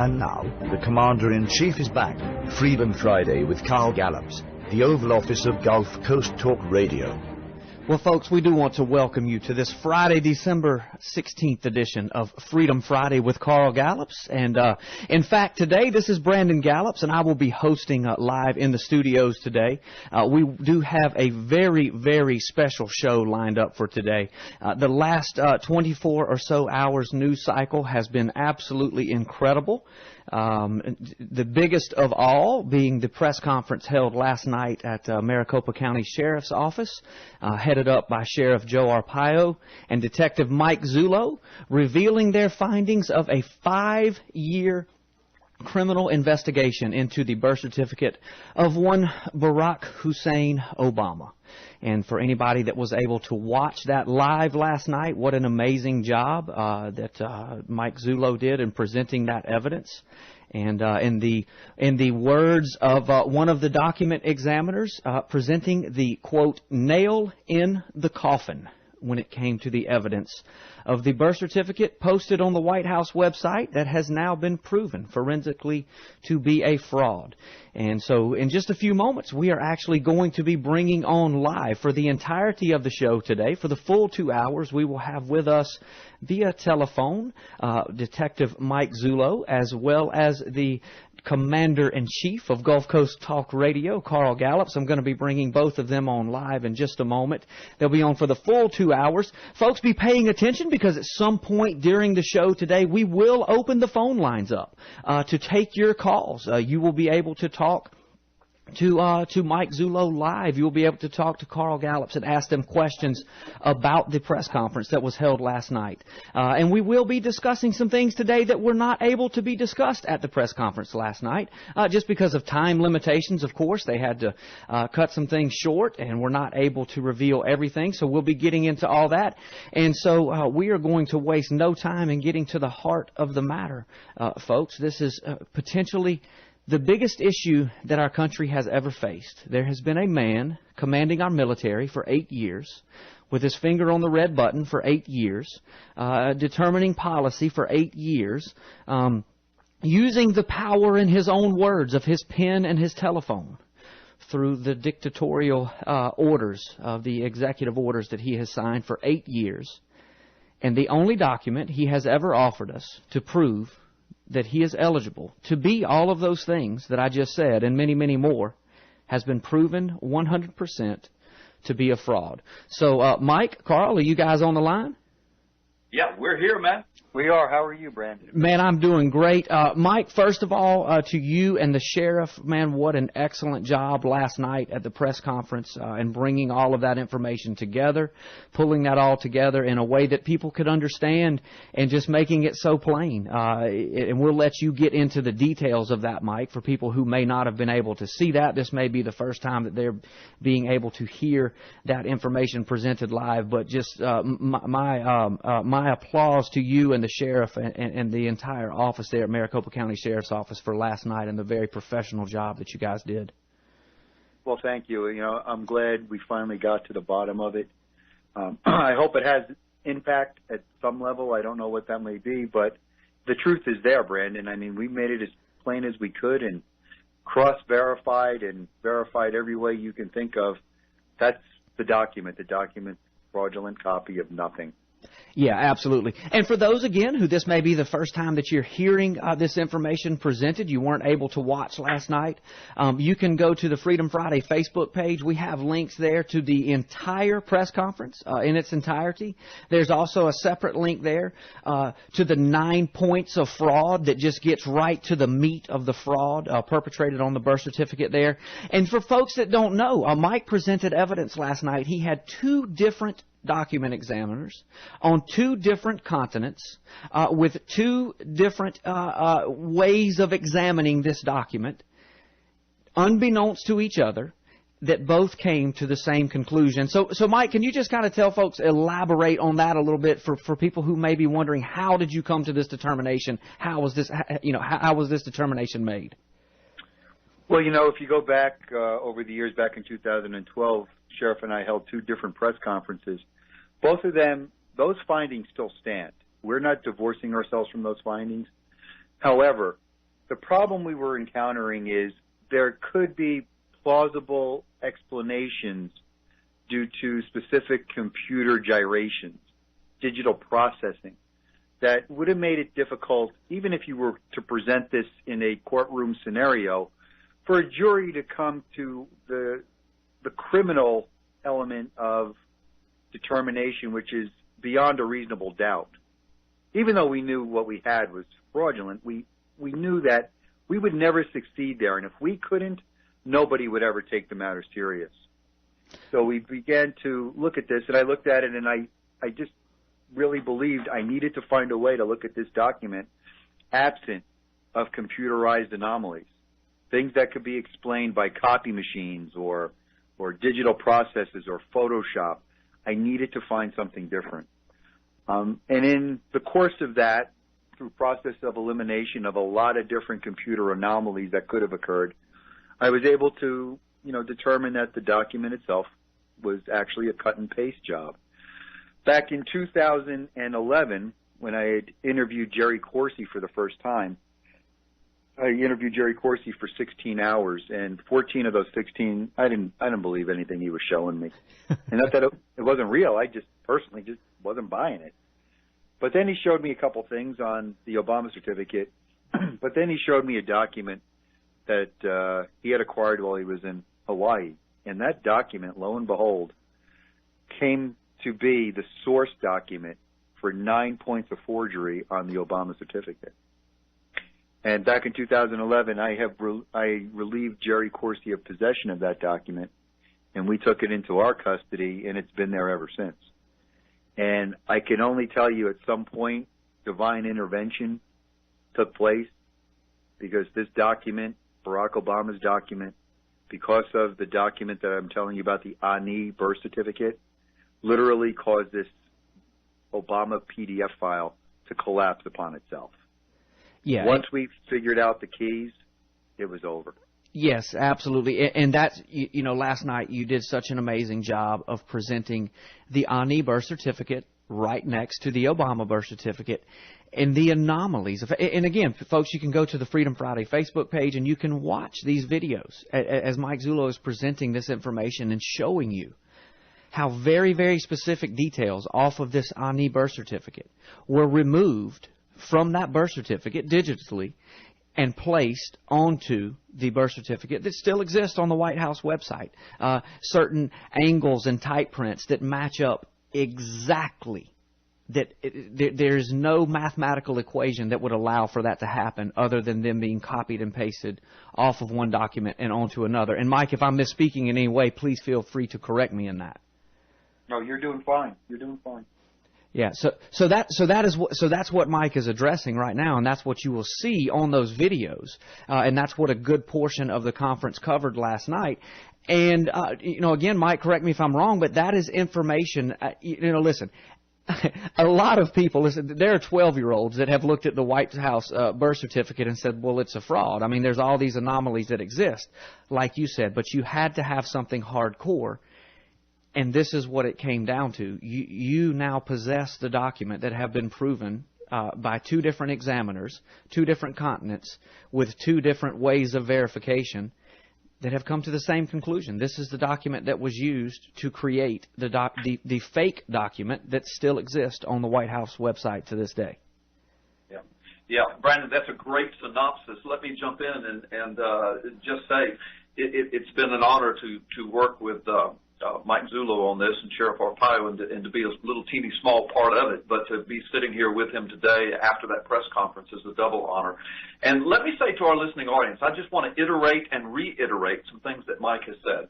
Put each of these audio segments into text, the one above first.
And now, the Commander-in-Chief is back. Freedom Friday with Carl Gallups, the Oval Office of Gulf Coast Talk Radio. Well, folks, we do want to welcome you to this Friday, December 16th edition of Freedom Friday with Carl Gallups. And, in fact, today, this is Brandon Gallups, and I will be hosting live in the studios today. We do have a very, very special show lined up for today. The last 24 or so hours news cycle has been absolutely incredible. The biggest of all being the press conference held last night at Maricopa County Sheriff's Office, headed up by Sheriff Joe Arpaio and Detective Mike Zullo, revealing their findings of a 5-year criminal investigation into the birth certificate of one Barack Hussein Obama. And for anybody that was able to watch that live last night, what an amazing job that Mike Zullo did in presenting that evidence. And in the words of one of the document examiners, presenting the, quote, nail in the coffin when it came to the evidence of the birth certificate posted on the White House website that has now been proven forensically to be a fraud. And so in just a few moments, we are actually going to be bringing on live for the entirety of the show today. For the full 2 hours, we will have with us via telephone Detective Mike Zullo, as well as the Commander-in-Chief of Gulf Coast Talk Radio, Carl Gallups. I'm going to be bringing both of them on live in just a moment. They'll be on for the full 2 hours. Folks, be paying attention because at some point during the show today, we will open the phone lines up to take your calls. You will be able to talk to Mike Zullo live. You'll be able to talk to Carl Gallups and ask them questions about the press conference that was held last night. And we will be discussing some things today that were not able to be discussed at the press conference last night, just because of time limitations, of course. They had to cut some things short, and we're not able to reveal everything, so we'll be getting into all that. And so we are going to waste no time in getting to the heart of the matter, folks. This is potentially the biggest issue that our country has ever faced. There has been a man commanding our military for 8 years, with his finger on the red button for 8 years, determining policy for 8 years, using the power in his own words of his pen and his telephone through the dictatorial orders of the executive orders that he has signed for 8 years. And the only document he has ever offered us to prove that he is eligible to be all of those things that I just said and many, many more has been proven 100% to be a fraud. So, Mike, Carl, are you guys on the line? Yeah, we're here, man. We are. How are you, Brandon? Man, I'm doing great. Mike, first of all, to you and the sheriff, man, what an excellent job last night at the press conference and bringing all of that information together, pulling that all together in a way that people could understand and just making it so plain. And we'll let you get into the details of that, Mike, for people who may not have been able to see that. This may be the first time that they're being able to hear that information presented live. But just my applause to you and the sheriff and the entire office there at Maricopa County Sheriff's Office for last night and the very professional job that you guys did. Well, thank you. You know, I'm glad we finally got to the bottom of it. I hope it has impact at some level. I don't know what that may be, but the truth is there, Brandon. I mean, we made it as plain as we could and cross-verified and verified every way you can think of. That's the document fraudulent copy of nothing. Yeah, absolutely. And for those, again, who this may be the first time that you're hearing this information presented, you weren't able to watch last night, you can go to the Freedom Friday Facebook page. We have links there to the entire press conference in its entirety. There's also a separate link there to the 9 points of fraud that just gets right to the meat of the fraud perpetrated on the birth certificate there. And for folks that don't know, Mike presented evidence last night. He had 2 different document examiners on 2 different continents with 2 different ways of examining this document, unbeknownst to each other, that both came to the same conclusion. So Mike, can you just kind of tell folks, elaborate on that a little bit for people who may be wondering, how did you come to this determination? How was this, how was this determination made? Well, you know, if you go back over the years, back in 2012, Sheriff and I held 2 different press conferences. Both of them, those findings still stand. We're not divorcing ourselves from those findings. However, the problem we were encountering is there could be plausible explanations due to specific computer gyrations, digital processing, that would have made it difficult, even if you were to present this in a courtroom scenario, for a jury to come to the criminal element of determination, which is beyond a reasonable doubt. Even though we knew what we had was fraudulent, we knew that we would never succeed there, and if we couldn't, nobody would ever take the matter serious. So we began to look at this, and I looked at it, and I just really believed I needed to find a way to look at this document absent of computerized anomalies, things that could be explained by copy machines or digital processes or Photoshop. I needed to find something different. And in the course of that, through process of elimination of a lot of different computer anomalies that could have occurred, I was able to, determine that the document itself was actually a cut and paste job. Back in 2011, when I had interviewed Jerry Corsi for the first time, I interviewed Jerry Corsi for 16 hours, and 14 of those 16, I didn't believe anything he was showing me. And not that it wasn't real. I just personally just wasn't buying it. But then he showed me a couple things on the Obama certificate. But then he showed me a document that he had acquired while he was in Hawaii. And that document, lo and behold, came to be the source document for 9 points of forgery on the Obama certificate. And back in 2011, I relieved Jerry Corsi of possession of that document, and we took it into our custody, and it's been there ever since. And I can only tell you at some point divine intervention took place, because this document, Barack Obama's document, because of the document that I'm telling you about, the Ani birth certificate, literally caused this Obama PDF file to collapse upon itself. Yeah. Once we figured out the keys, it was over. Yes, absolutely. And that's, last night you did such an amazing job of presenting the Ani birth certificate right next to the Obama birth certificate and the anomalies. And again, folks, you can go to the Freedom Friday Facebook page and you can watch these videos as Mike Zullo is presenting this information and showing you how very, very specific details off of this Ani birth certificate were removed from that birth certificate digitally and placed onto the birth certificate that still exists on the White House website. Certain angles and type prints that match up exactly. There's no mathematical equation that would allow for that to happen other than them being copied and pasted off of one document and onto another. And Mike, if I'm misspeaking in any way, please feel free to correct me in that. No, you're doing fine. You're doing fine. Yeah, so that's what Mike is addressing right now, and that's what you will see on those videos, and that's what a good portion of the conference covered last night. And again, Mike, correct me if I'm wrong, but that is information. Listen, a lot of people, there are 12-year-olds that have looked at the White House birth certificate and said, well, it's a fraud. I mean, there's all these anomalies that exist, like you said, but you had to have something hardcore. And this is what it came down to. You now possess the document that have been proven by two different examiners, two different continents, with two different ways of verification that have come to the same conclusion. This is the document that was used to create the fake document that still exists on the White House website to this day. Yeah, Brandon, that's a great synopsis. Let me jump in and just say it's been an honor to work with Mike Zullo on this and Sheriff Arpaio and to be a little teeny small part of it, but to be sitting here with him today after that press conference is a double honor. And let me say to our listening audience, I just want to iterate and reiterate some things that Mike has said.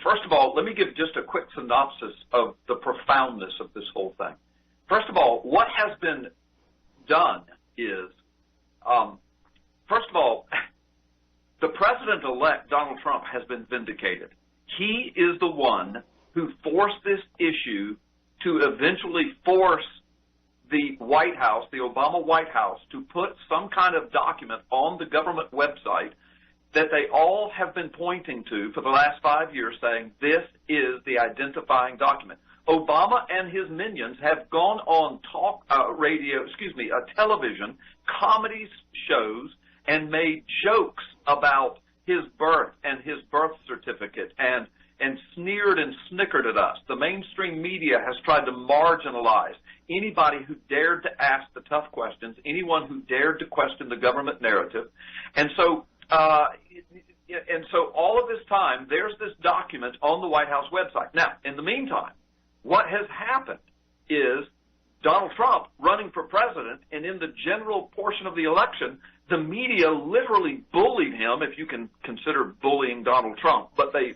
First of all, let me give just a quick synopsis of the profoundness of this whole thing. First of all, what has been done is, first of all, the President-elect, Donald Trump, has been vindicated. He is the one who forced this issue to eventually force the White House, the Obama White House, to put some kind of document on the government website that they all have been pointing to for the last 5 years, saying this is the identifying document. Obama and his minions have gone on television, comedy shows, and made jokes about his birth and his birth certificate and sneered and snickered at us. The mainstream media has tried to marginalize anybody who dared to ask the tough questions, anyone who dared to question the government narrative. And so all of this time, there's this document on the White House website. Now, in the meantime, what has happened is Donald Trump running for president, and in the general portion of the election, the media literally bullied him, if you can consider bullying Donald Trump, but they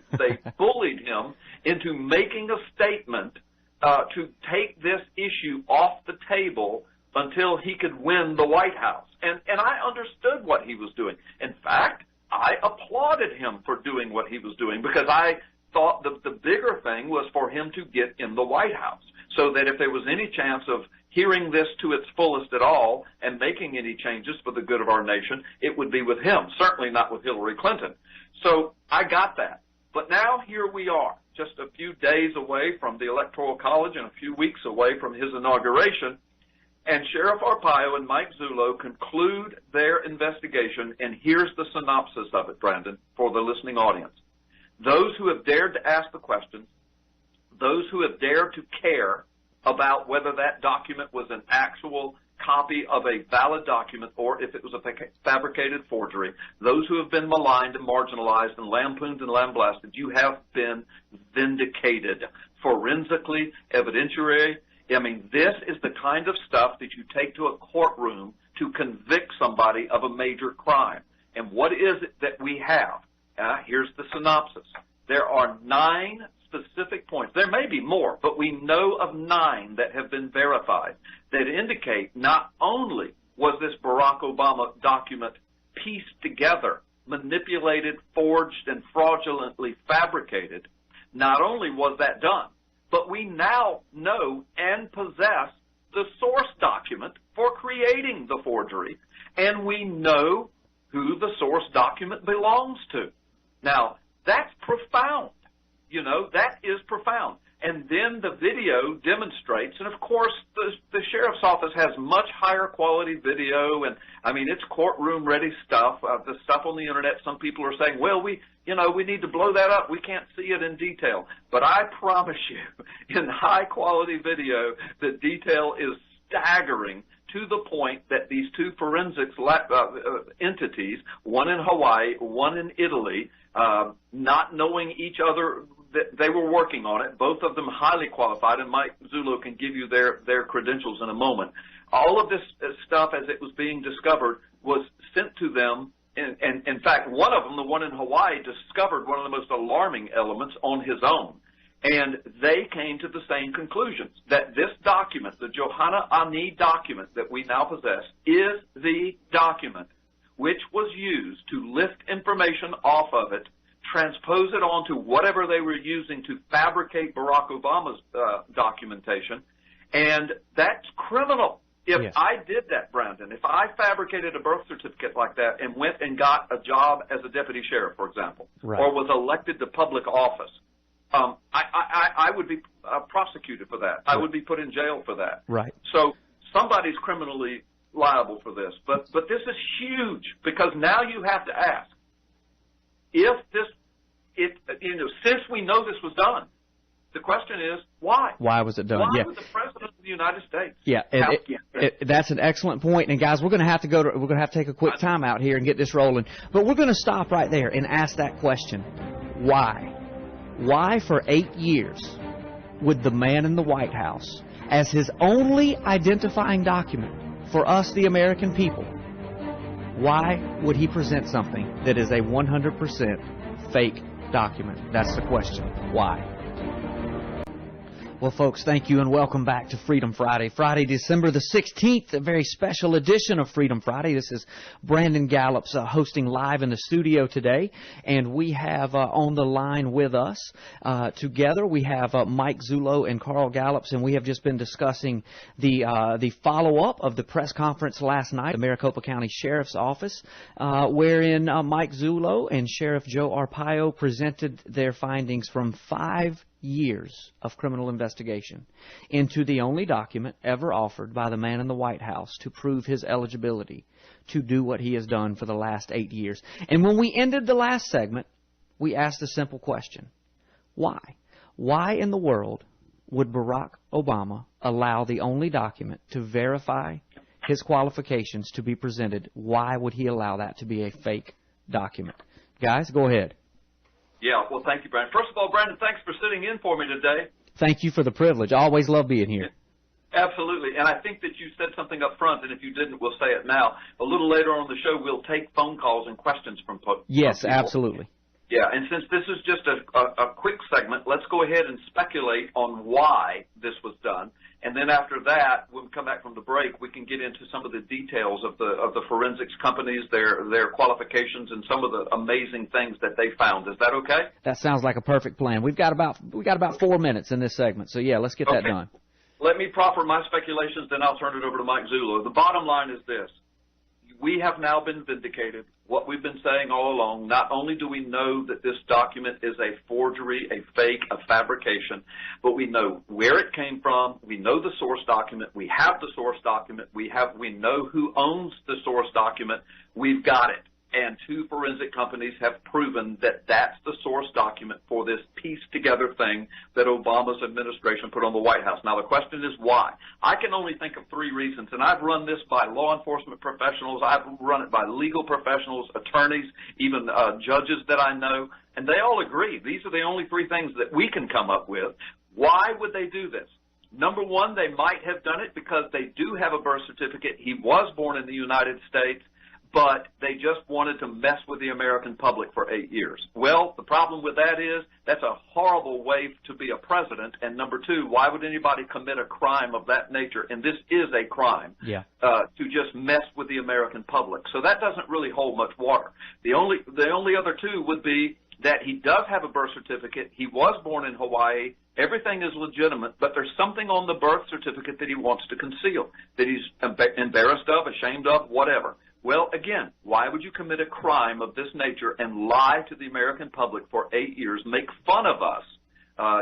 bullied him into making a statement to take this issue off the table until he could win the White House. And I understood what he was doing. In fact, I applauded him for doing what he was doing, because I thought the bigger thing was for him to get in the White House, so that if there was any chance of hearing this to its fullest at all and making any changes for the good of our nation, it would be with him, certainly not with Hillary Clinton. So I got that. But now here we are, just a few days away from the Electoral College and a few weeks away from his inauguration, and Sheriff Arpaio and Mike Zullo conclude their investigation, and here's the synopsis of it, Brandon, for the listening audience. Those who have dared to ask the questions, those who have dared to care about whether that document was an actual copy of a valid document or if it was a fabricated forgery, those who have been maligned and marginalized and lampooned and lambasted, you have been vindicated forensically, evidentiary. I mean, this is the kind of stuff that you take to a courtroom to convict somebody of a major crime. And what is it that we have? Here's the synopsis. There are 9 specific points. There may be more, but we know of 9 that have been verified that indicate not only was this Barack Obama document pieced together, manipulated, forged, and fraudulently fabricated, not only was that done, but we now know and possess the source document for creating the forgery, and we know who the source document belongs to. Now, that's profound. You know, that is profound. And then the video demonstrates, and of course the sheriff's office has much higher quality video, and I mean, it's courtroom ready stuff. The stuff on the internet, some people are saying, well, we need to blow that up. We can't see it in detail. But I promise you, in high quality video, the detail is staggering, to the point that these 2 forensics entities, one in Hawaii, one in Italy, not knowing each other, they were working on it, both of them highly qualified, and Mike Zullo can give you their credentials in a moment. All of this stuff, as it was being discovered, was sent to them, and in fact, one of them, the one in Hawaii, discovered one of the most alarming elements on his own. And they came to the same conclusions, that this document, the Johanna Ani document that we now possess, is the document which was used to lift information off of it, transpose it onto whatever they were using to fabricate Barack Obama's documentation, and that's criminal. If I did that, Brandon, if I fabricated a birth certificate like that and went and got a job as a deputy sheriff, for example, or was elected to public office, I would be prosecuted for that. I would be put in jail for that. Right. So somebody's criminally liable for this. But this is huge, because now you have to ask, if since we know this was done, the question is, why? Why was it done? Why was the President of the United States? That's an excellent point. And guys, we're going to have to take a quick time out here and get this rolling. But we're going to stop right there and ask that question. Why? Why for 8 years would the man in the White House, as his only identifying document for us, the American people, why would he present something that is a 100% fake document? That's the question. Why? Well, folks, thank you and welcome back to Freedom Friday. Friday, December the 16th, a very special edition of Freedom Friday. This is Brandon Gallups hosting live in the studio today, and we have on the line with us together, we have Mike Zullo and Carl Gallups, and we have just been discussing the follow-up of the press conference last night, the Maricopa County Sheriff's Office, wherein Mike Zullo and Sheriff Joe Arpaio presented their findings from 5 years of criminal investigation into the only document ever offered by the man in the White House to prove his eligibility to do what he has done for the last 8 years. And when we ended the last segment, we asked a simple question. Why? Why in the world would Barack Obama allow the only document to verify his qualifications to be presented? Why would he allow that to be a fake document? Guys, go ahead. Yeah, well, thank you, Brandon. First of all, Brandon, thanks for sitting in for me today. Thank you for the privilege. I always love being here. Absolutely. And I think that you said something up front, and if you didn't, we'll say it now. A little later on in the show, we'll take phone calls and questions from people. Yes, absolutely. Yeah, and since this is just a quick segment, let's go ahead and speculate on why this was done. And then after that, when we come back from the break, we can get into some of the details of the forensics companies, their qualifications, and some of the amazing things that they found. Is that okay? That sounds like a perfect plan. We've got about 4 minutes in this segment, so yeah, let's get that done. Let me proffer my speculations, then I'll turn it over to Mike Zullo. The bottom line is this. We have now been vindicated. What we've been saying all along, not only do we know that this document is a forgery, a fake, a fabrication, but we know where it came from. We know the source document. We have the source document. We know who owns the source document. We've got it. And 2 forensic companies have proven that that's the source document for this pieced-together thing that Obama's administration put on the White House. Now, the question is why. I can only think of 3 reasons, and I've run this by law enforcement professionals. I've run it by legal professionals, attorneys, even judges that I know, and they all agree. These are the only 3 things that we can come up with. Why would they do this? Number one, they might have done it because they do have a birth certificate. He was born in the United States, but they just wanted to mess with the American public for 8 years. Well, the problem with that is that's a horrible way to be a president. And number 2, why would anybody commit a crime of that nature? And this is a crime, to just mess with the American public. So that doesn't really hold much water. The only other 2 would be that he does have a birth certificate. He was born in Hawaii. Everything is legitimate, but there's something on the birth certificate that he wants to conceal, that he's embarrassed of, ashamed of, whatever. Well, again, why would you commit a crime of this nature and lie to the American public for 8 years, make fun of us,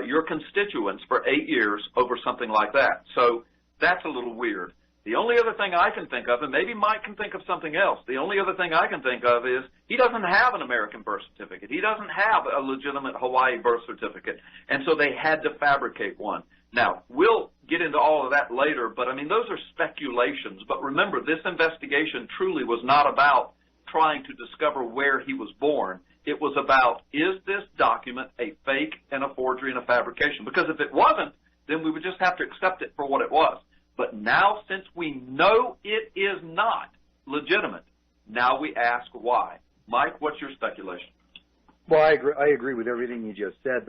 your constituents, for 8 years over something like that? So that's a little weird. The only other thing I can think of, and maybe Mike can think of something else, the only other thing I can think of is he doesn't have an American birth certificate. He doesn't have a legitimate Hawaii birth certificate, and so they had to fabricate one. Now, we'll get into all of that later, but, I mean, those are speculations. But remember, this investigation truly was not about trying to discover where he was born. It was about, is this document a fake and a forgery and a fabrication? Because if it wasn't, then we would just have to accept it for what it was. But now, since we know it is not legitimate, now we ask why. Mike, what's your speculation? Well, I agree with everything you just said.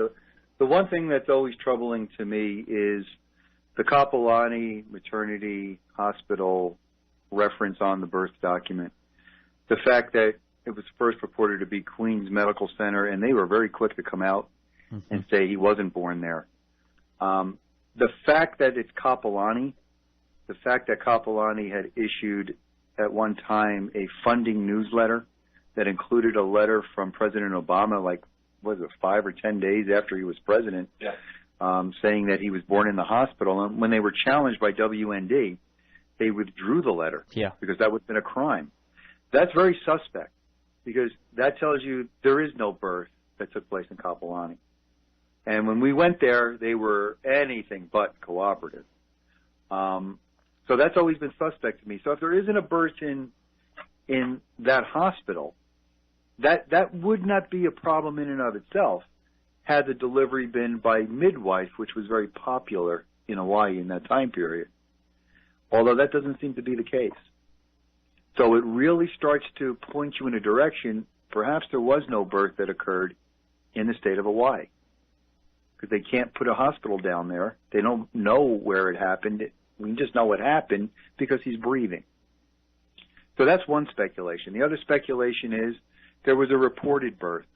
The one thing that's always troubling to me is the Kapolani Maternity Hospital reference on the birth document. The fact that it was first reported to be Queens Medical Center, and they were very quick to come out and say he wasn't born there. The fact that it's Kapolani, the fact that Kapolani had issued at one time a funding newsletter that included a letter from President Obama, like, was it 5 or 10 days after he was president, saying that he was born in the hospital. And when they were challenged by WND, they withdrew the letter because that would have been a crime. That's very suspect because that tells you there is no birth that took place in Kapolani. And when we went there, they were anything but cooperative. So that's always been suspect to me. So if there isn't a birth in that hospital, that would not be a problem in and of itself had the delivery been by midwife, which was very popular in Hawaii in that time period, although that doesn't seem to be the case. So it really starts to point you in a direction, perhaps there was no birth that occurred in the state of Hawaii because they can't put a hospital down there. They don't know where it happened. We just know it happened because he's breathing. So that's one speculation. The other speculation is there was a reported birth.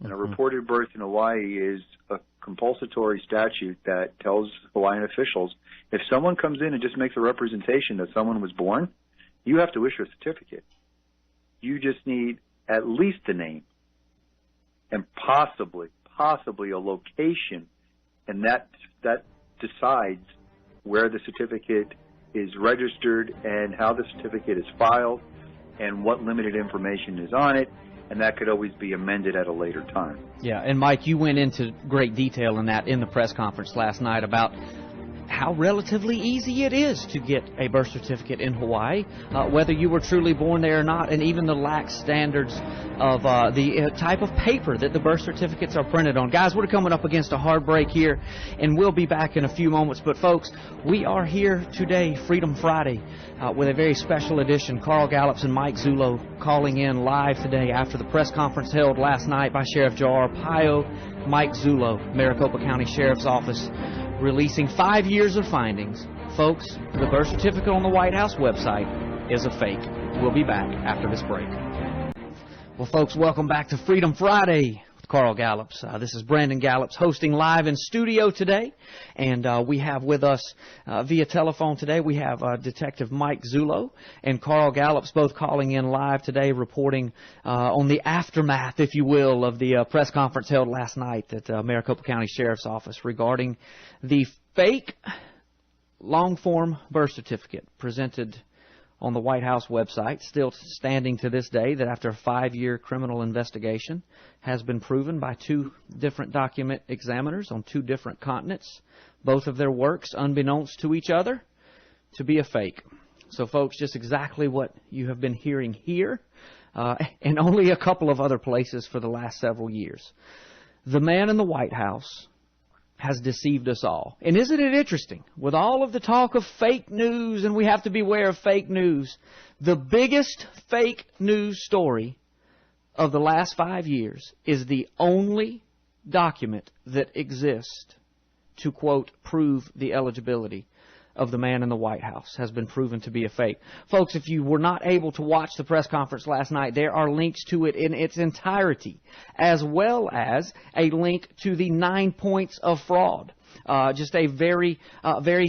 And a reported birth in Hawaii is a compulsory statute that tells Hawaiian officials, if someone comes in and just makes a representation that someone was born, you have to issue a certificate. You just need at least a name and possibly a location and that decides where the certificate is registered and how the certificate is filed and what limited information is on it, and that could always be amended at a later time. Yeah, and Mike, you went into great detail in that in the press conference last night about how relatively easy it is to get a birth certificate in Hawaii, whether you were truly born there or not, and even the lax standards of the type of paper that the birth certificates are printed on. Guys, we're coming up against a hard break here, and we'll be back in a few moments. But, folks, we are here today, Freedom Friday, with a very special edition. Carl Gallups and Mike Zullo calling in live today after the press conference held last night by Sheriff Joe Arpaio. Mike Zullo, Maricopa County Sheriff's Office, releasing 5 years of findings. Folks, the birth certificate on the White House website is a fake. We'll be back after this break. Well, folks, welcome back to Freedom Friday with Carl Gallups. This is Brandon Gallups hosting live in studio today, and we have with us via telephone today, we have Detective Mike Zullo and Carl Gallups both calling in live today, reporting on the aftermath, if you will, of the press conference held last night at Maricopa County Sheriff's Office regarding the fake long-form birth certificate presented on the White House website, still standing to this day, that after a 5-year criminal investigation has been proven by 2 different document examiners on 2 different continents, both of their works, unbeknownst to each other, to be a fake. So, folks, just exactly what you have been hearing here, and only a couple of other places for the last several years. The man in the White House has deceived us all. And isn't it interesting? With all of the talk of fake news, and we have to beware of fake news, the biggest fake news story of the last 5 years is the only document that exists to, quote, prove the eligibility of the man in the White House has been proven to be a fake. Folks, if you were not able to watch the press conference last night, there are links to it in its entirety, as well as a link to the 9 points of fraud. Just a very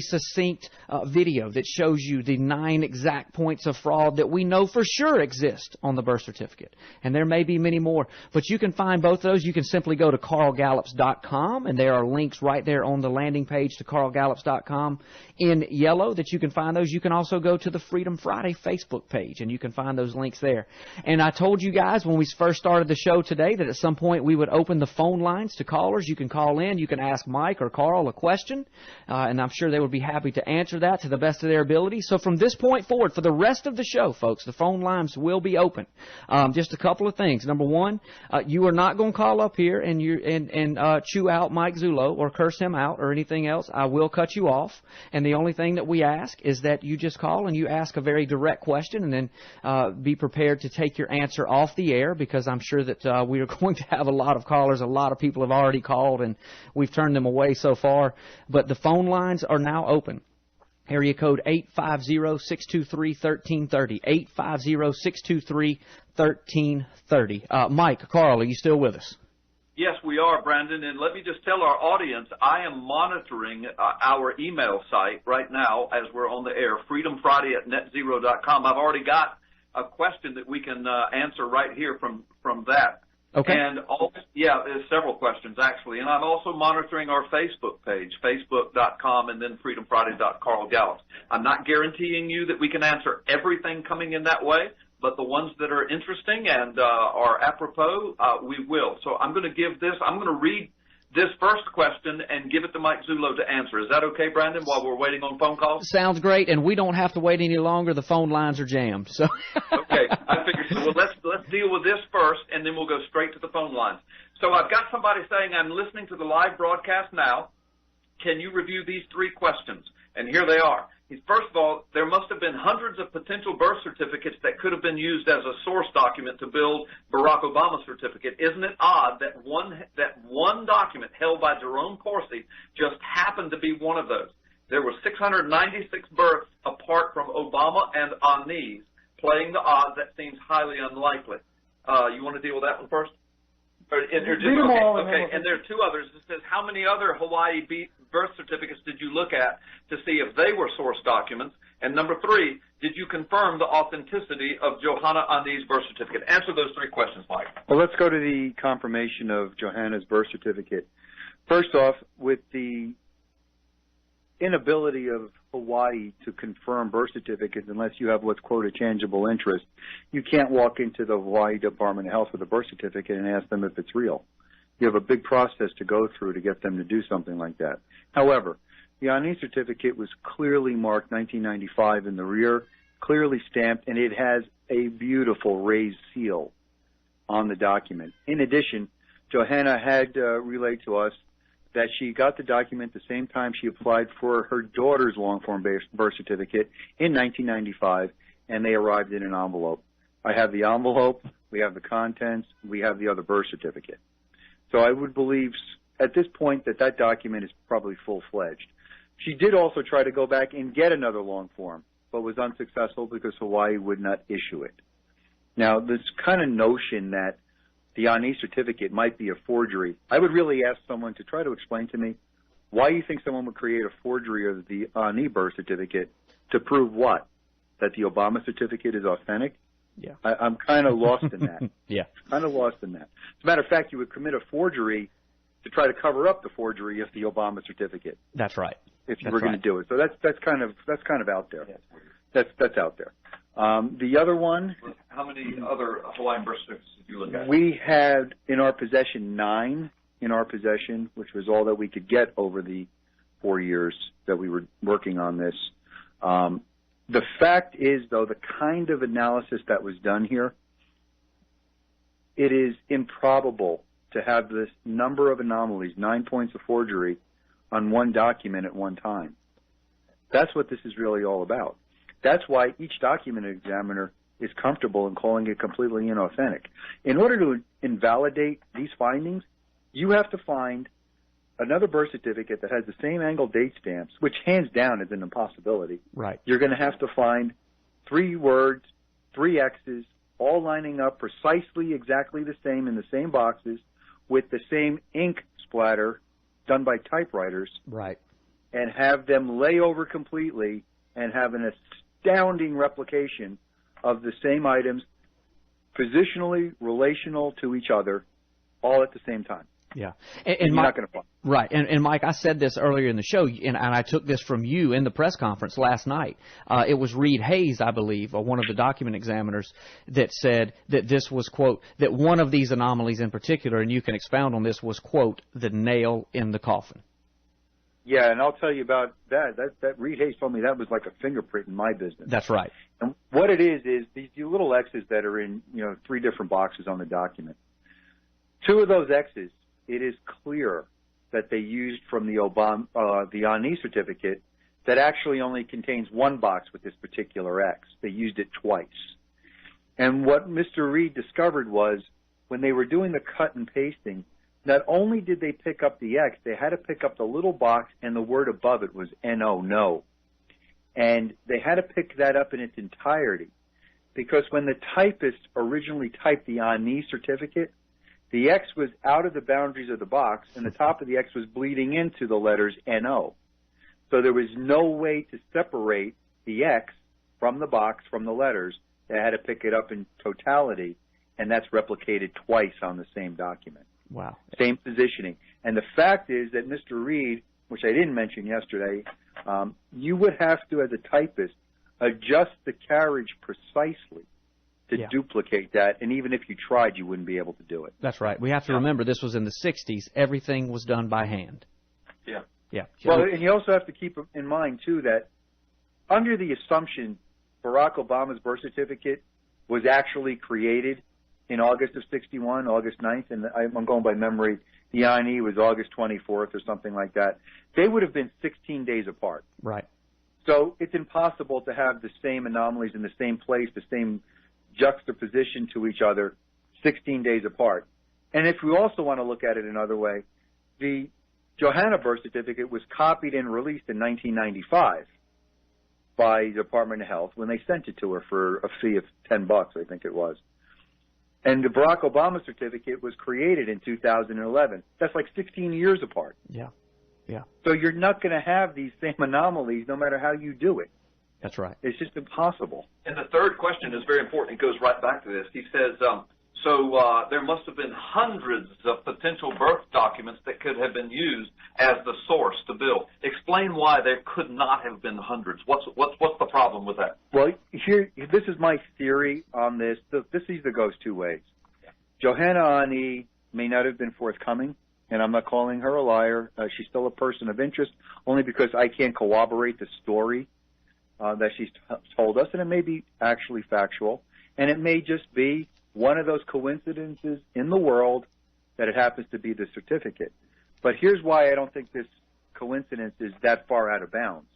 succinct video that shows you the 9 exact points of fraud that we know for sure exist on the birth certificate. And there may be many more. But you can find both of those. You can simply go to carlgallups.com, and there are links right there on the landing page to carlgallups.com in yellow that you can find those. You can also go to the Freedom Friday Facebook page, and you can find those links there. And I told you guys when we first started the show today that at some point we would open the phone lines to callers. You can call in. You can ask Mike or Carl a question, and I'm sure they would be happy to answer that to the best of their ability. So from this point forward, for the rest of the show, folks, the phone lines will be open. Just a couple of things. Number one, you are not going to call up here and chew out Mike Zullo or curse him out or anything else. I will cut you off, and the only thing that we ask is that you just call and you ask a very direct question, and then be prepared to take your answer off the air, because I'm sure that we are going to have a lot of callers. A lot of people have already called, and we've turned them away so far. But the phone lines are now open. Area code 850-623-1330. 850-623-1330. Mike, Carl, are you still with us? Yes, we are, Brandon. And let me just tell our audience, I am monitoring our email site right now as we're on the air, freedomfriday@netzero.com. I've already got a question that we can answer right here from that. Okay. And there's several questions actually. And I'm also monitoring our Facebook page, facebook.com, and then freedomfriday.carlgallups. I'm not guaranteeing you that we can answer everything coming in that way, but the ones that are interesting and are apropos, we will. So I'm going to read this first question and give it to Mike Zullo to answer. Is that okay, Brandon, while we're waiting on phone calls? Sounds great, and we don't have to wait any longer. The phone lines are jammed. So okay, I figured so. Well, let's deal with this first, and then we'll go straight to the phone lines. So I've got somebody saying, I'm listening to the live broadcast now. Can you review these 3 questions? And here they are. First of all, there must have been hundreds of potential birth certificates that could have been used as a source document to build Barack Obama's certificate. Isn't it odd that one document held by Jerome Corsi just happened to be one of those? There were 696 births apart from Obama and Anis, playing the odds. That seems highly unlikely. You want to deal with that one first? Okay. And there are 2 others. It says, how many other Hawaii birth certificates did you look at to see if they were source documents? And number 3, did you confirm the authenticity of Johanna Anis' birth certificate? Answer those 3 questions, Mike. Well, let's go to the confirmation of Johanna's birth certificate. First off, with the inability of Hawaii to confirm birth certificates unless you have what's quote a tangible interest, you can't walk into the Hawaii Department of Health with a birth certificate and ask them if it's real. You have a big process to go through to get them to do something like that. However, the Ani certificate was clearly marked 1995 in the rear, clearly stamped, and it has a beautiful raised seal on the document. In addition, Johanna had relayed to us that she got the document the same time she applied for her daughter's long-form birth certificate in 1995, and they arrived in an envelope. I have the envelope, we have the contents, we have the other birth certificate. So I would believe at this point that that document is probably full-fledged. She did also try to go back and get another long form, but was unsuccessful because Hawaii would not issue it. Now, this kind of notion that the Ani certificate might be a forgery, I would really ask someone to try to explain to me why you think someone would create a forgery of the Ani birth certificate to prove what? That the Obama certificate is authentic? Yeah. I'm kind of lost in that. Yeah. Kind of lost in that. As a matter of fact, you would commit a forgery to try to cover up the forgery of the Obama certificate. That's right. If you were going to do it. So that's kind of out there. That's out there. The other one. How many other Hawaiian birth certificates did you look at? We had in our possession 9 in our possession, which was all that we could get over the 4 years that we were working on this. The fact is, though, the kind of analysis that was done here, it is improbable to have this number of anomalies, 9 points of forgery, on one document at one time. That's what this is really all about. That's why each document examiner is comfortable in calling it completely inauthentic. In order to invalidate these findings, you have to find another birth certificate that has the same angle date stamps, which hands down is an impossibility. Right. You're going to have to find 3 words, 3 X's, all lining up precisely exactly the same in the same boxes with the same ink splatter done by typewriters. Right. And have them lay over completely and have an astounding replication of the same items, positionally relational to each other, all at the same time. Yeah. And you're not going to find. Right. And Mike, I said this earlier in the show, and I took this from you in the press conference last night. It was Reed Hayes, I believe, one of the document examiners, that said that this was, quote, that one of these anomalies in particular, and you can expound on this, was, quote, the nail in the coffin. Yeah, and I'll tell you about that. That Reed Hayes told me that was like a fingerprint in my business. That's right. And what it is these little X's that are in, 3 different boxes on the document. 2 of those X's, it is clear that they used from the Ani certificate that actually only contains 1 box with this particular X. They used it twice. And what Mr. Reed discovered was when they were doing the cut and pasting, not only did they pick up the X, they had to pick up the little box, and the word above it was N-O, no. And they had to pick that up in its entirety because when the typist originally typed the Ani certificate, the X was out of the boundaries of the box, and the top of the X was bleeding into the letters N-O. So there was no way to separate the X from the box, from the letters. They had to pick it up in totality, and that's replicated twice on the same document. Wow. Same positioning. And the fact is that Mr. Reed, which I didn't mention yesterday, you would have to, as a typist, adjust the carriage precisely to duplicate that, and even if you tried, you wouldn't be able to do it. That's right. We have to remember this was in the 60s. Everything was done by hand. Yeah. Yeah. Well, and you also have to keep in mind, too, that under the assumption Barack Obama's birth certificate was actually created in August of 61, August 9th, and I'm going by memory, the Ani was August 24th or something like that, they would have been 16 days apart. Right. So it's impossible to have the same anomalies in the same place, the same juxtaposition to each other 16 days apart. And if we also want to look at it another way, the Johanna birth certificate was copied and released in 1995 by the Department of Health when they sent it to her for a fee of $10, I think it was. And the Barack Obama certificate was created in 2011. That's like 16 years apart. Yeah. Yeah. So you're not going to have these same anomalies no matter how you do it. That's right. It's just impossible. And the third question is very important. It goes right back to this. He says, So there must have been hundreds of potential birth documents that could have been used as the source to build. Explain why there could not have been hundreds. What's the problem with that? Well, this is my theory on this. This either goes two ways. Johanna Ani may not have been forthcoming, and I'm not calling her a liar. She's still a person of interest, only because I can't corroborate the story that she's told us, and it may be actually factual, and it may just be one of those coincidences in the world that it happens to be the certificate. But here's why I don't think this coincidence is that far out of bounds.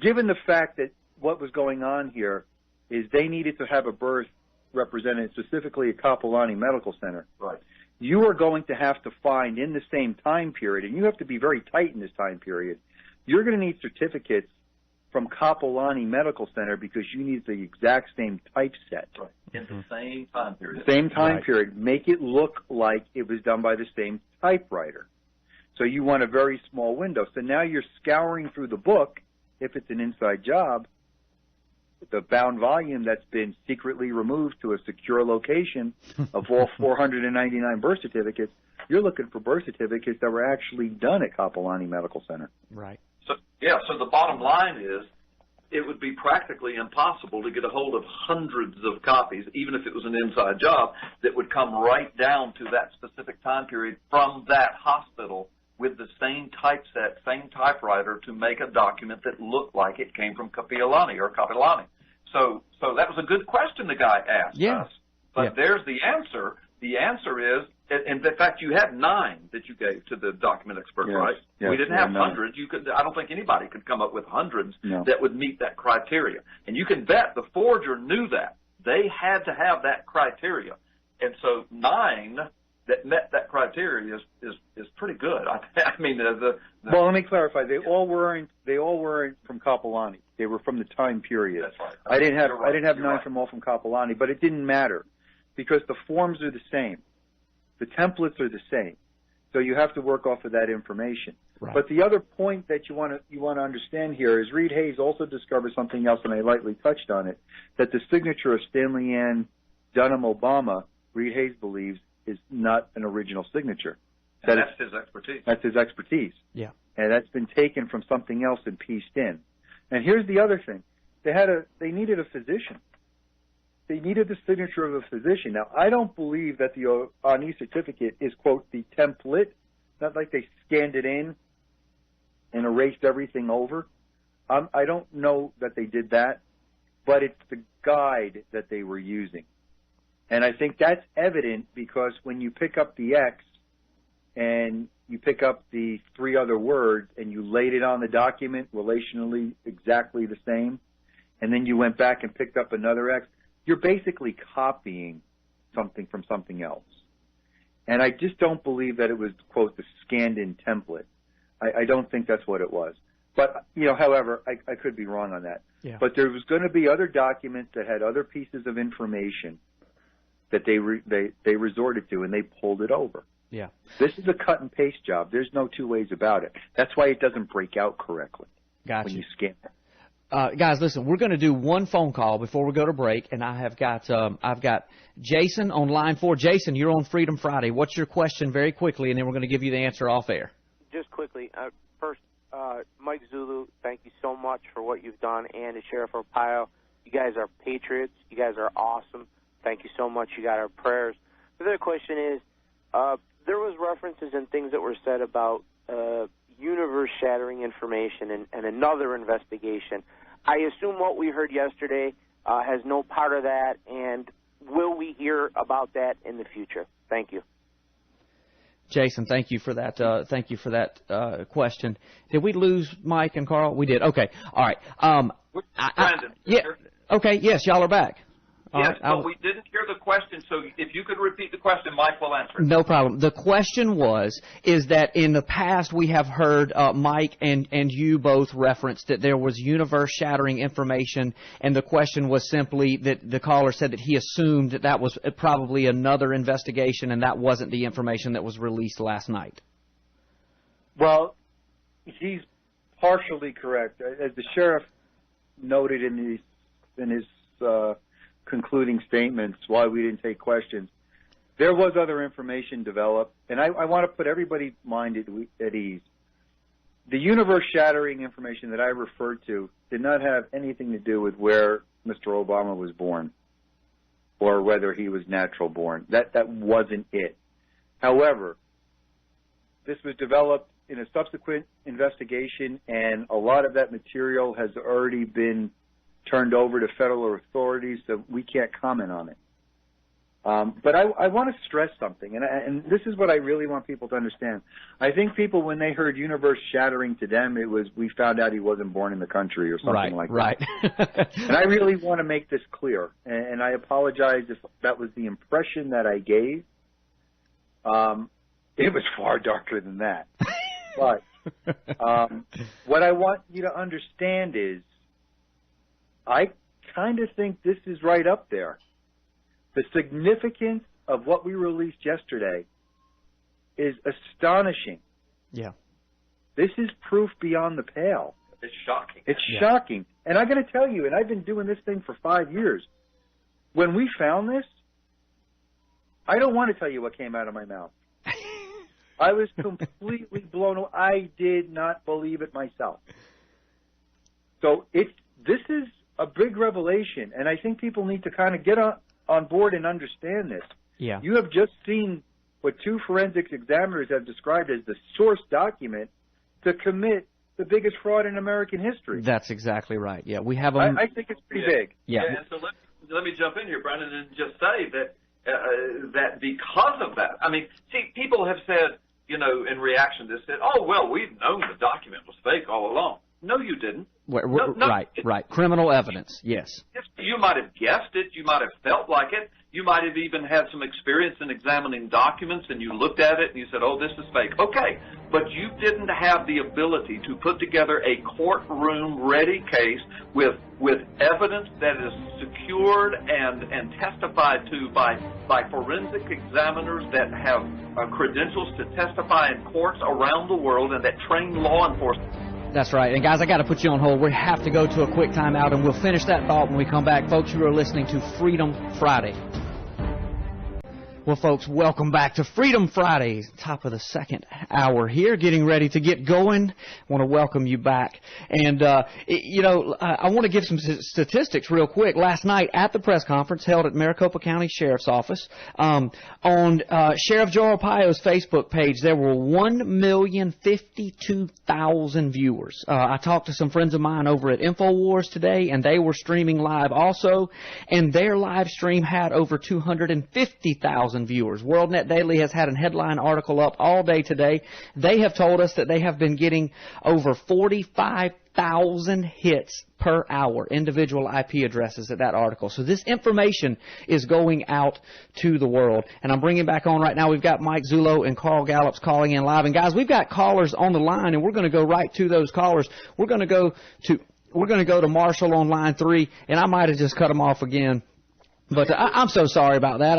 Given the fact that what was going on here is they needed to have a birth represented specifically at Kapolani Medical Center. Right. You are going to have to find in the same time period, and you have to be very tight in this time period, you're going to need certificates from Kapolani Medical Center because you need the exact same typeset. Right. In the same time period. Same time period. Make it look like it was done by the same typewriter. So you want a very small window. So now you're scouring through the book, if it's an inside job, the bound volume that's been secretly removed to a secure location of all 499 birth certificates. You're looking for birth certificates that were actually done at Kapolani Medical Center. Right. So the bottom line is it would be practically impossible to get a hold of hundreds of copies, even if it was an inside job, that would come right down to that specific time period from that hospital with the same typeset, same typewriter to make a document that looked like it came from Kapolani or Kapolani. So that was a good question the guy asked us. But there's the answer. The answer is, and in fact, you had 9 that you gave to the document expert, right? Yes, we didn't have hundreds. I don't think anybody could come up with hundreds that would meet that criteria. And you can bet the forger knew that. They had to have that criteria. And so 9 that met that criteria is pretty good. I mean, well, let me clarify. They all weren't from Kapolani. They were from the time period. That's right. I didn't have 9 from all from Kapolani, but it didn't matter because the forms are the same. The templates are the same. So you have to work off of that information. Right. But the other point that you want to understand here is Reed Hayes also discovered something else, and I lightly touched on it, that the signature of Stanley Ann Dunham Obama, Reed Hayes believes, is not an original signature. And that's his expertise. That's his expertise. Yeah. And that's been taken from something else and pieced in. And here's the other thing. They needed a physician. They needed the signature of a physician. Now, I don't believe that the Ani certificate is, quote, the template. Not like they scanned it in and erased everything over. I don't know that they did that, but it's the guide that they were using. And I think that's evident because when you pick up the X and you pick up the 3 other words and you laid it on the document relationally exactly the same, and then you went back and picked up another X, you're basically copying something from something else. And I just don't believe that it was, quote, the scanned-in template. I don't think that's what it was. But, however, I could be wrong on that. Yeah. But there was going to be other documents that had other pieces of information that they resorted to, and they pulled it over. Yeah. This is a cut-and-paste job. There's no two ways about it. That's why it doesn't break out correctly when you scan it. Guys, listen, we're going to do one phone call before we go to break, and I've got Jason on line 4. Jason, you're on Freedom Friday. What's your question very quickly, and then we're going to give you the answer off air. Just quickly, first, Mike Zullo, thank you so much for what you've done, and to Sheriff Arpaio, you guys are patriots. You guys are awesome. Thank you so much. You got our prayers. The other question is, there was references and things that were said about universe-shattering information and another investigation. I assume what we heard yesterday has no part of that, and will we hear about that in the future? Thank you. Jason, thank you for that. Question. Did we lose Mike and Carl? We did. Okay. All right. Brandon. Yeah. Okay. Yes, y'all are back. Yes, but we didn't hear the question, so if you could repeat the question, Mike will answer it. No problem. The question is that in the past we have heard Mike and you both referenced that there was universe-shattering information, and the question was simply that the caller said that he assumed that was probably another investigation and that wasn't the information that was released last night. Well, he's partially correct. As the sheriff noted in his concluding statements, why we didn't take questions. There was other information developed, and I want to put everybody's mind at ease. The universe-shattering information that I referred to did not have anything to do with where Mr. Obama was born or whether he was natural born. That wasn't it. However, this was developed in a subsequent investigation, and a lot of that material has already been turned over to federal authorities, so we can't comment on it. But I want to stress something, and this is what I really want people to understand. I think people, when they heard universe shattering to them, it was we found out he wasn't born in the country or something like that. Right. And I really want to make this clear, and I apologize if that was the impression that I gave. It was far darker than that. But what I want you to understand is I kind of think this is right up there. The significance of what we released yesterday is astonishing. Yeah. This is proof beyond the pale. It's shocking. It's shocking. And I'm going to tell you, and I've been doing this thing for 5 years, when we found this, I don't want to tell you what came out of my mouth. I was completely blown away. I did not believe it myself. So this is a big revelation, and I think people need to kind of get on board and understand this. Yeah. You have just seen what 2 forensics examiners have described as the source document to commit the biggest fraud in American history. That's exactly right. Yeah, we have. I think it's pretty big. Yeah. And so let me jump in here, Brandon, and just say that that because of that, I mean, see, people have said, you know, in reaction to this, said, "Oh, well, we've known the document was fake all along." No, you didn't. Right. Criminal evidence, yes. You might have guessed it. You might have felt like it. You might have even had some experience in examining documents, and you looked at it and you said, oh, this is fake. Okay, but you didn't have the ability to put together a courtroom-ready case with evidence that is secured and testified to by forensic examiners that have credentials to testify in courts around the world and that train law enforcement. That's right. And, guys, I got to put you on hold. We have to go to a quick timeout, and we'll finish that thought when we come back. Folks, you are listening to Freedom Friday. Well, folks, welcome back to Freedom Friday, top of the second hour here, getting ready to get going. I want to welcome you back. And, I want to give some statistics real quick. Last night at the press conference held at Maricopa County Sheriff's Office, on Sheriff Joe Arpaio's Facebook page, there were 1,052,000 viewers. I talked to some friends of mine over at InfoWars today, and they were streaming live also, and their live stream had over 250,000 viewers. WorldNet Daily has had a headline article up all day today. They have told us that they have been getting over 45,000 hits per hour, individual IP addresses at that article. So this information is going out to the world. And I'm bringing back on right now, we've got Mike Zullo and Carl Gallups calling in live. And guys, we've got callers on the line, and we're going to go right to those callers. We're going to go to Marshall on line 3, and I might have just cut him off again. But I'm so sorry about that.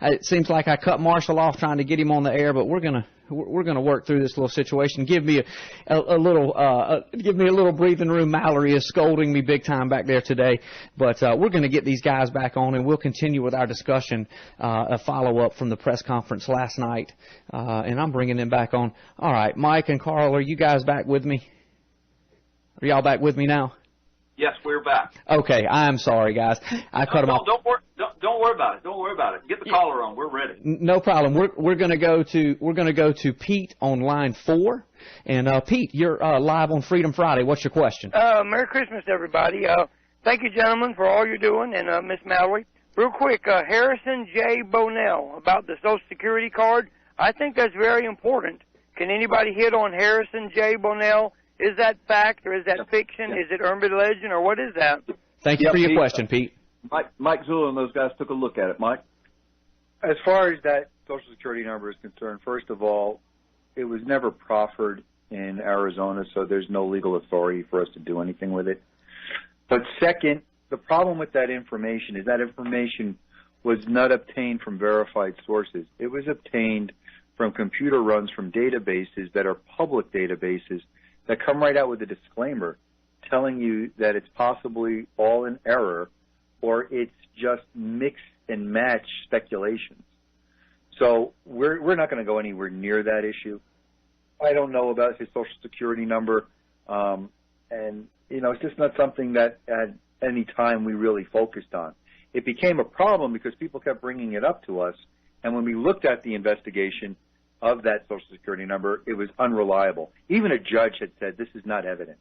It seems like I cut Marshall off trying to get him on the air, but we're gonna work through this little situation. Give me a little breathing room. Mallory is scolding me big time back there today, but we're gonna get these guys back on, and we'll continue with our discussion, a follow up from the press conference last night, and I'm bringing them back on. All right, Mike and Carl, are you guys back with me? Are y'all back with me now? Yes, we're back. Okay, I'm sorry, guys. I cut them off. Don't worry about it. Don't worry about it. Get the caller on. We're ready. No problem. We're going to go to Pete on line 4, and Pete, you're live on Freedom Friday. What's your question? Merry Christmas, everybody. Thank you, gentlemen, for all you're doing, and Miss Mallory. Real quick, Harrison J. Bonnell about the Social Security card. I think that's very important. Can anybody hit on Harrison J. Bonnell? Is that fact or is that fiction? Is it urban legend or what is that? Thank you for your question, Pete. Mike Zullo and those guys took a look at it. Mike? As far as that Social Security number is concerned, first of all, it was never proffered in Arizona, so there's no legal authority for us to do anything with it. But second, the problem with that information is that information was not obtained from verified sources. It was obtained from computer runs from databases that are public databases that come right out with a disclaimer telling you that it's possibly all in error, or it's just mix and match speculations. So we're not going to go anywhere near that issue. I don't know about his Social Security number, and it's just not something that at any time we really focused on. It became a problem because people kept bringing it up to us, and when we looked at the investigation of that Social Security number, it was unreliable. Even a judge had said this is not evidence.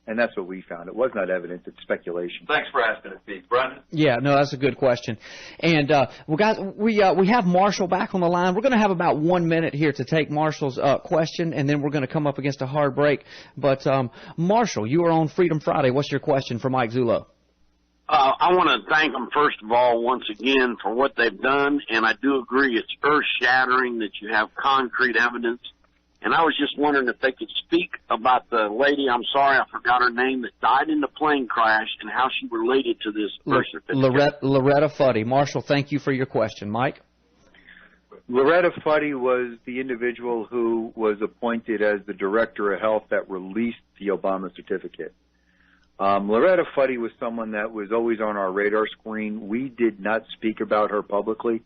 And that's what we found. It was not evidence. It's speculation. Thanks for asking it, Pete. Brandon? Yeah, no, that's a good question. And, we have Marshall back on the line. We're going to have about 1 minute here to take Marshall's question, and then we're going to come up against a hard break. But, Marshall, you are on Freedom Friday. What's your question for Mike Zullo? I want to thank them, first of all, once again, for what they've done. And I do agree it's earth-shattering that you have concrete evidence. And I was just wondering if they could speak about the lady, I'm sorry, I forgot her name, that died in the plane crash and how she related to this birth certificate. Loretta Fuddy. Marshall, thank you for your question. Mike? Loretta Fuddy was the individual who was appointed as the Director of Health that released the Obama certificate. Loretta Fuddy was someone that was always on our radar screen. We did not speak about her publicly.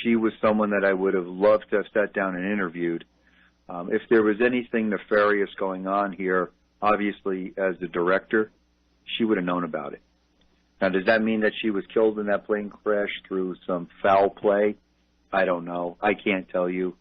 She was someone that I would have loved to have sat down and interviewed. If there was anything nefarious going on here, obviously, as the director, she would have known about it. Now, does that mean that she was killed in that plane crash through some foul play? I don't know. I can't tell you.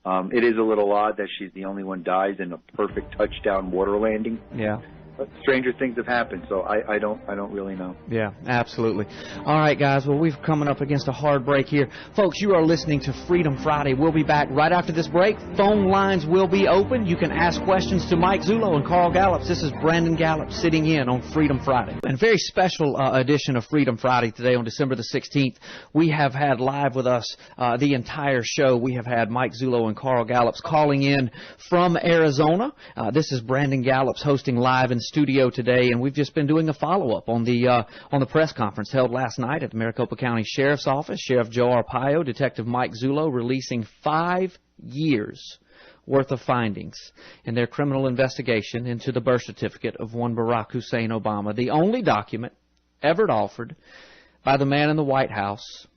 It is a little odd that she's the only one dies in a perfect touchdown water landing. Yeah. But stranger things have happened, so I don't really know. Yeah, absolutely. All right, guys. Well, we're coming up against a hard break here. Folks, you are listening to Freedom Friday. We'll be back right after this break. Phone lines will be open. You can ask questions to Mike Zullo and Carl Gallups. This is Brandon Gallups sitting in on Freedom Friday. And a very special edition of Freedom Friday today on December the 16th. We have had live with us the entire show. We have had Mike Zullo and Carl Gallups calling in from Arizona. This is Brandon Gallups hosting live in studio today, and we've just been doing a follow-up on the press conference held last night at the Maricopa County Sheriff's Office. Sheriff Joe Arpaio, Detective Mike Zullo releasing 5 years worth of findings in their criminal investigation into the birth certificate of one Barack Hussein Obama, the only document ever offered by the man in the White House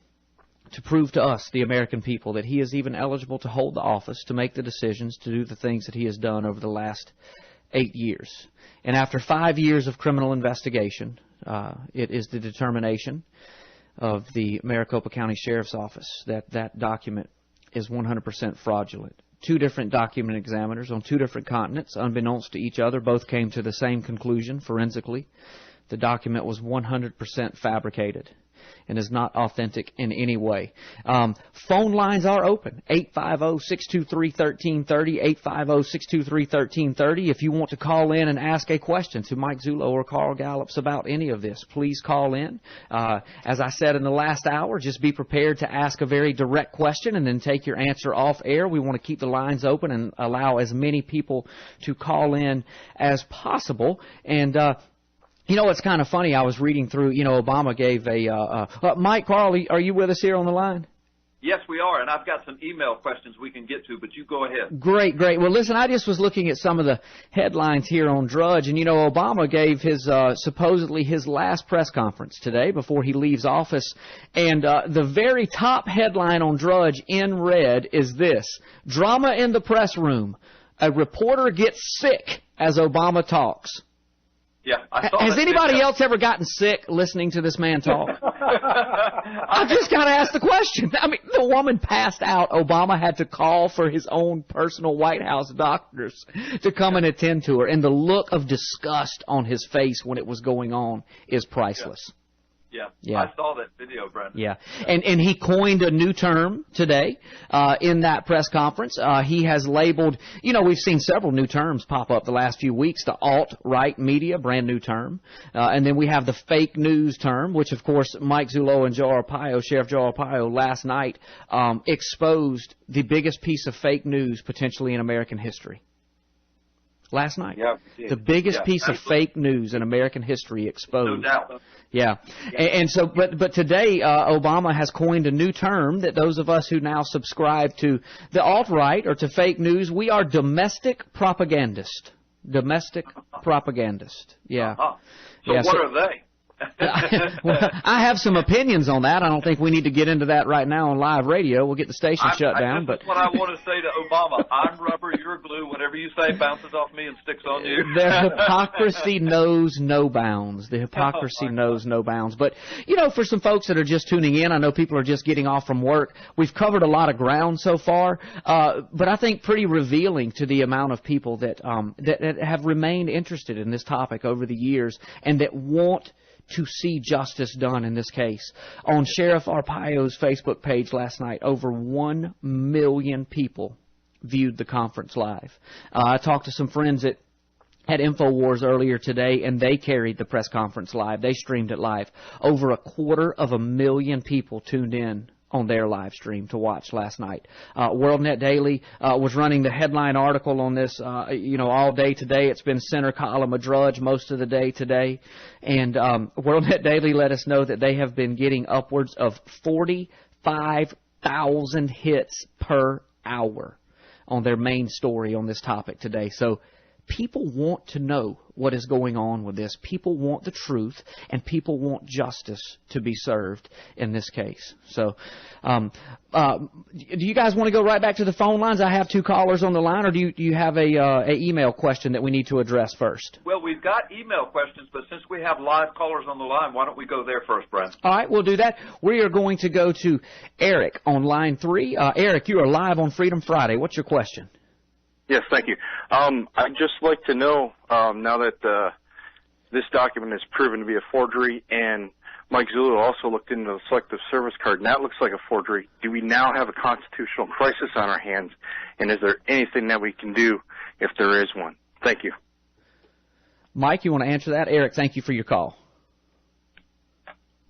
to prove to us, the American people, that he is even eligible to hold the office, to make the decisions, to do the things that he has done over the last 8 years. And after 5 years of criminal investigation, it is the determination of the Maricopa County Sheriff's Office that that document is 100% fraudulent. 2 different document examiners on 2 different continents, unbeknownst to each other, both came to the same conclusion forensically. The document was 100% fabricated and is not authentic in any way. Phone lines are open, 850-623-1330, 850-623-1330. If you want to call in and ask a question to Mike Zullo or Carl Gallups about any of this, please call in. As I said in the last hour, just be prepared to ask a very direct question and then take your answer off air. We want to keep the lines open and allow as many people to call in as possible. And it's kind of funny. I was reading through, Obama gave Mike, Carl, are you with us here on the line? Yes, we are, and I've got some email questions we can get to, but you go ahead. Great. Well, listen, I just was looking at some of the headlines here on Drudge, and, Obama gave his supposedly his last press conference today before he leaves office, and the very top headline on Drudge in red is this: drama in the press room. A reporter gets sick as Obama talks. Yeah, I saw Has that anybody video. else ever gotten sick listening to this man talk? I just got to ask the question. I mean, the woman passed out. Obama had to call for his own personal White House doctors to come and attend to her. And the look of disgust on his face when it was going on is priceless. Yeah. I saw that video, Brandon. Yeah, and he coined a new term today in that press conference. He has labeled, we've seen several new terms pop up the last few weeks. The alt-right media, brand new term. And then we have the fake news term, which, of course, Mike Zullo and Sheriff Joe Arpaio last night exposed the biggest piece of fake news potentially in American history. Last night. Yeah, the biggest piece of fake news in American history exposed. No doubt. Yeah. And so, but today, Obama has coined a new term that those of us who now subscribe to the alt-right or to fake news, we are domestic propagandist. Domestic propagandist. Yeah. Uh-huh. So what are they? Well, I have some opinions on that. I don't think we need to get into that right now on live radio. We'll get the station shut down. That's what I want to say to Obama. I'm rubber, you're glue. Whatever you say bounces off me and sticks on you. Their hypocrisy knows no bounds. The hypocrisy knows no bounds. But, you know, for some folks that are just tuning in, I know people are just getting off from work. We've covered a lot of ground so far, but I think pretty revealing to the amount of people that have remained interested in this topic over the years and that want to see justice done in this case. On Sheriff Arpaio's Facebook page last night, over 1 million people viewed the conference live. I talked to some friends at InfoWars earlier today, and they carried the press conference live. They streamed it live. Over 250,000 people tuned in on their live stream to watch last night. WorldNet Daily was running the headline article on this, all day today. It's been center column a drudge most of the day today. And WorldNet Daily let us know that they have been getting upwards of 45,000 hits per hour on their main story on this topic today. So people want to know what is going on with this. People want the truth, and people want justice to be served in this case. So do you guys want to go right back to the phone lines? I have 2 callers on the line, or do you have a email question that we need to address first? Well, we've got email questions, but since we have live callers on the line, why don't we go there first, Brent? All right, we'll do that. We are going to go to Eric on line 3. Eric, you are live on Freedom Friday. What's your question? Yes, thank you. I'd just like to know, now that this document is proven to be a forgery, and Mike Zullo also looked into the selective service card, and that looks like a forgery, do we now have a constitutional crisis on our hands, and is there anything that we can do if there is one? Thank you. Mike, you want to answer that? Eric, thank you for your call.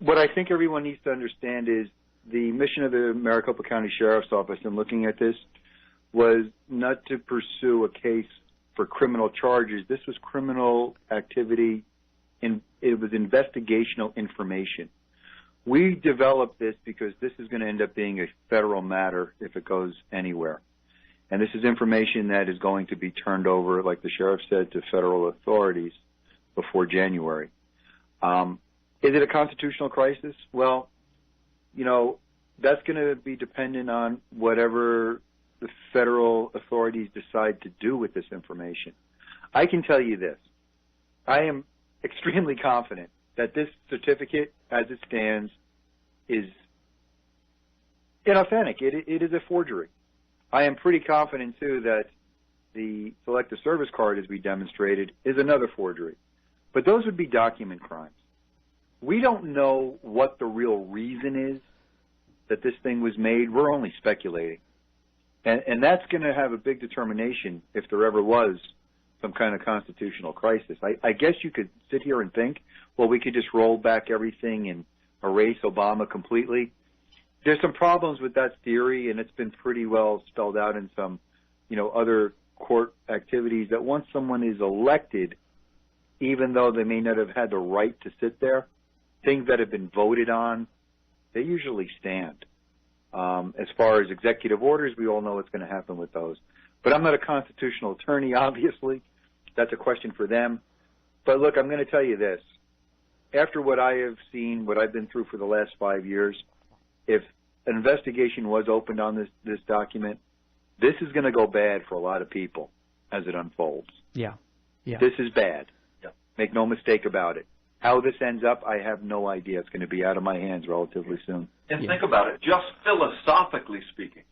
What I think everyone needs to understand is the mission of the Maricopa County Sheriff's Office in looking at this was not to pursue a case for criminal charges. This was criminal activity, and it was investigational information. We developed this because this is going to end up being a federal matter if it goes anywhere. And this is information that is going to be turned over, like the sheriff said, to federal authorities before January. Is it a constitutional crisis? Well, that's going to be dependent on whatever the federal authorities decide to do with this information. I can tell you this. I am extremely confident that this certificate, as it stands, is inauthentic. It is a forgery. I am pretty confident, too, that the selective service card, as we demonstrated, is another forgery. But those would be document crimes. We don't know what the real reason is that this thing was made. We're only speculating. And that's going to have a big determination if there ever was some kind of constitutional crisis. I guess you could sit here and think, well, we could just roll back everything and erase Obama completely. There's some problems with that theory, and it's been pretty well spelled out in some, other court activities, that once someone is elected, even though they may not have had the right to sit there, things that have been voted on, they usually stand. As far as executive orders, we all know what's going to happen with those. But I'm not a constitutional attorney, obviously. That's a question for them. But look, I'm going to tell you this. After what I have seen, what I've been through for the last 5 years, if an investigation was opened on this document, this is going to go bad for a lot of people as it unfolds. Yeah. This is bad. Yeah. Make no mistake about it. How this ends up, I have no idea. It's going to be out of my hands relatively soon. And think about it, just philosophically speaking,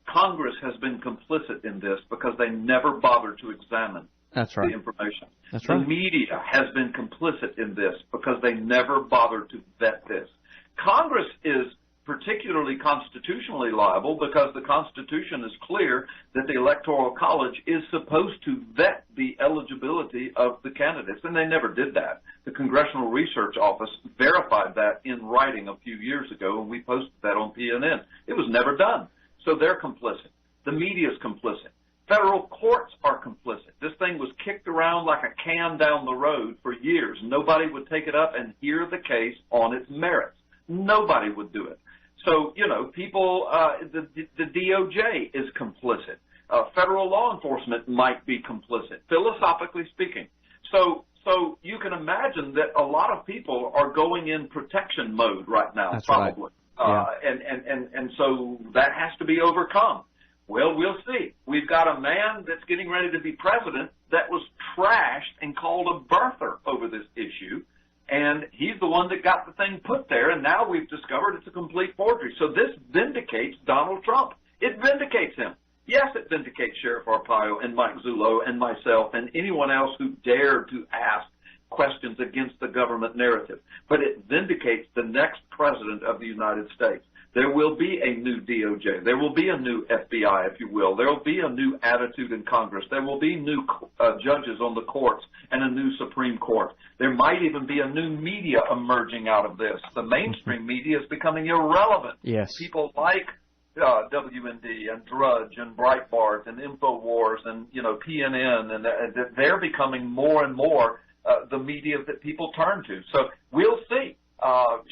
Congress has been complicit in this because they never bothered to examine the information. That's right. The media has been complicit in this because they never bothered to vet this. Congress is particularly constitutionally liable because the Constitution is clear that the Electoral College is supposed to vet the eligibility of the candidates, and they never did that. The Congressional Research Office verified that in writing a few years ago, and we posted that on PNN. It was never done. So they're complicit. The media is complicit. Federal courts are complicit. This thing was kicked around like a can down the road for years. Nobody would take it up and hear the case on its merits. Nobody would do it. So, people, the DOJ is complicit. Federal law enforcement might be complicit, philosophically speaking. So So you can imagine that a lot of people are going in protection mode right now, That's probably. Right. And so that has to be overcome. Well, we'll see. We've got a man that's getting ready to be president that was trashed and called a birther over this issue, and he's the one that got the thing put there, and now we've discovered it's a complete forgery. So this vindicates Donald Trump. It vindicates him. Yes, it vindicates Sheriff Arpaio and Mike Zullo and myself and anyone else who dared to ask questions against the government narrative. But it vindicates the next president of the United States. There will be a new DOJ. There will be a new FBI, if you will. There will be a new attitude in Congress. There will be new judges on the courts and a new Supreme Court. There might even be a new media emerging out of this. The mainstream media is becoming irrelevant. Yes. People like WND and Drudge and Breitbart and InfoWars and, PNN, and they're becoming more and more the media that people turn to. So we'll see.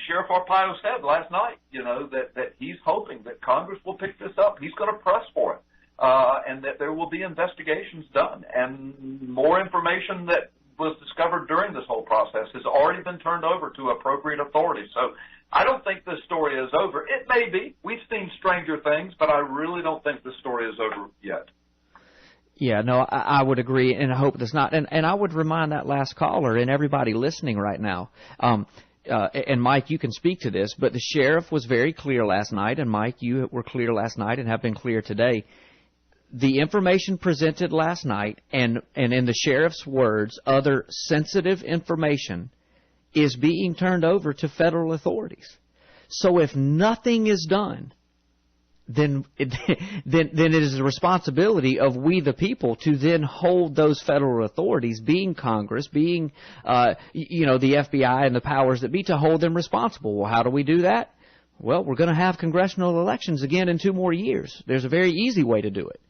Sheriff Arpaio said last night, that he's hoping that Congress will pick this up. He's going to press for it, and that there will be investigations done. And more information that was discovered during this whole process has already been turned over to appropriate authorities. So I don't think this story is over. It may be. We've seen stranger things, but I really don't think this story is over yet. Yeah, no, I would agree, and I hope it's not. And I would remind that last caller and everybody listening right now, and Mike, you can speak to this, but the sheriff was very clear last night, and Mike, you were clear last night and have been clear today. The information presented last night, and in the sheriff's words, other sensitive information is being turned over to federal authorities. So if nothing is done, then it is the responsibility of we the people to then hold those federal authorities, being Congress, being the FBI and the powers that be, to hold them responsible. Well, how do we do that? Well, we're going to have congressional elections again in 2 more years. There's a very easy way to do it.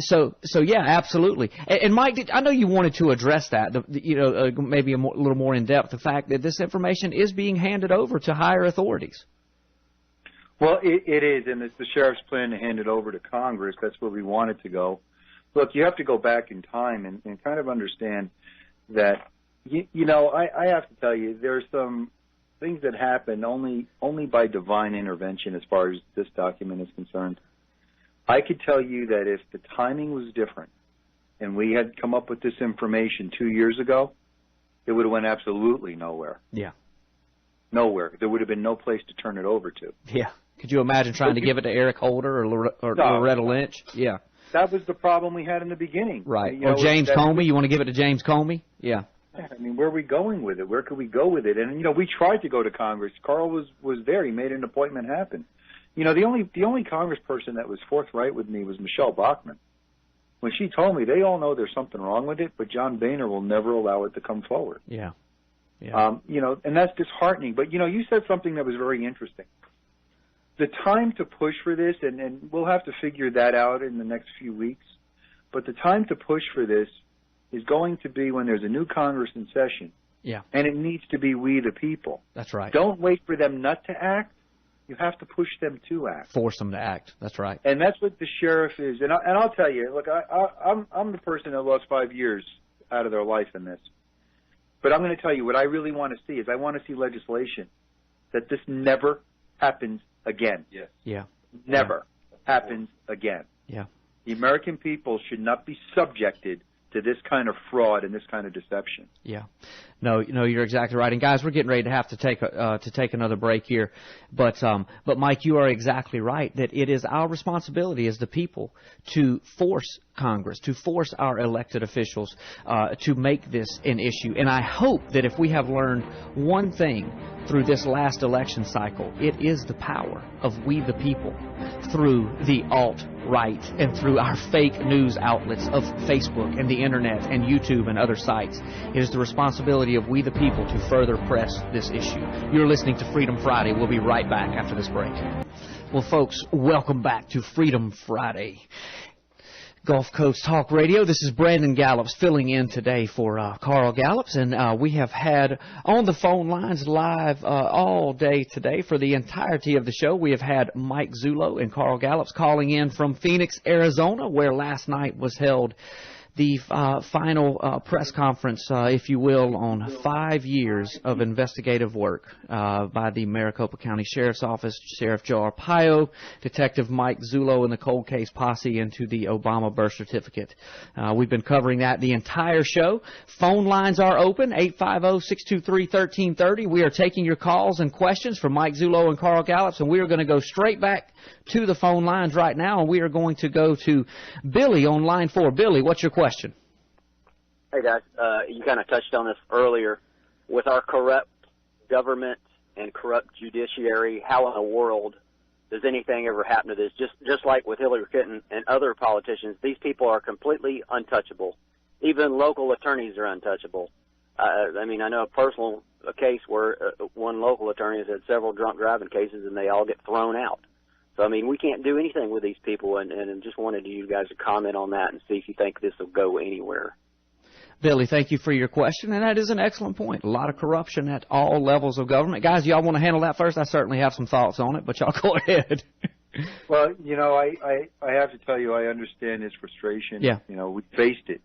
So yeah, absolutely. And Mike, I know you wanted to address that, maybe a little more in depth, the fact that this information is being handed over to higher authorities. Well, it is, and it's the sheriff's plan to hand it over to Congress. That's where we want it to go. Look, you have to go back in time and kind of understand that, I have to tell you, there's some things that happen only by divine intervention as far as this document is concerned. I could tell you that if the timing was different and we had come up with this information 2 years ago, it would have went absolutely nowhere. Yeah. Nowhere. There would have been no place to turn it over to. Yeah. Could you imagine trying to give it to Eric Holder or Loretta Lynch? Yeah. That was the problem we had in the beginning. Right. Or James Comey. You want to give it to James Comey? Yeah. I mean, where are we going with it? Where could we go with it? And, we tried to go to Congress. Carl was there. He made an appointment happen. The only congressperson that was forthright with me was Michelle Bachmann. When she told me, they all know there's something wrong with it, but John Boehner will never allow it to come forward. Yeah. Yeah. And that's disheartening. But, you said something that was very interesting. The time to push for this, and we'll have to figure that out in the next few weeks, but the time to push for this is going to be when there's a new Congress in session. Yeah. And it needs to be we the people. That's right. Don't wait for them not to act. You have to push them to act. Force them to act. That's right. And that's what the sheriff is. And I'll tell you, look, I'm the person that lost 5 years out of their life in this. But I'm going to tell you, what I really want to see is I want to see legislation that this never happens again. Yes. Yeah. Never happens again. Yeah. The American people should not be subjected to this kind of fraud and this kind of deception. Yeah. No, you're exactly right. And guys, we're getting ready to have to take another break here. But Mike, you are exactly right that it is our responsibility as the people to force Congress, to force our elected officials to make this an issue. And I hope that if we have learned one thing through this last election cycle, it is the power of we the people through the alt-right and through our fake news outlets of Facebook and the Internet and YouTube and other sites. It is the responsibility of we the people to further press this issue. You're listening to Freedom Friday. We'll be right back after this break. Well, folks, welcome back to Freedom Friday. Gulf Coast Talk Radio. This is Brandon Gallups filling in today for Carl Gallups, and we have had on the phone lines live all day today for the entirety of the show. We have had Mike Zullo and Carl Gallups calling in from Phoenix, Arizona, where last night was held the final press conference, if you will, on 5 years of investigative work by the Maricopa County Sheriff's Office, Sheriff Joe Arpaio, Detective Mike Zullo, and the cold case posse into the Obama birth certificate. We've been covering that the entire show. Phone lines are open, 850-623-1330. We are taking your calls and questions from Mike Zullo and Carl Gallups, and we are going to go straight back to the phone lines right now, and we are going to go to Billy on line 4. Billy, what's your question? Hey, guys. You kind of touched on this earlier. With our corrupt government and corrupt judiciary, how in the world does anything ever happen to this? Just like with Hillary Clinton and other politicians, these people are completely untouchable. Even local attorneys are untouchable. I mean, I know a personal case where one local attorney has had several drunk driving cases, and they all get thrown out. So, I mean, we can't do anything with these people, and just wanted you guys to comment on that and see if you think this will go anywhere. Billy, thank you for your question, and that is an excellent point. A lot of corruption at all levels of government. Guys, y'all want to handle that first? I certainly have some thoughts on it, but y'all go ahead. Well, you know, I have to tell you, I understand his frustration. Yeah. You know, we faced it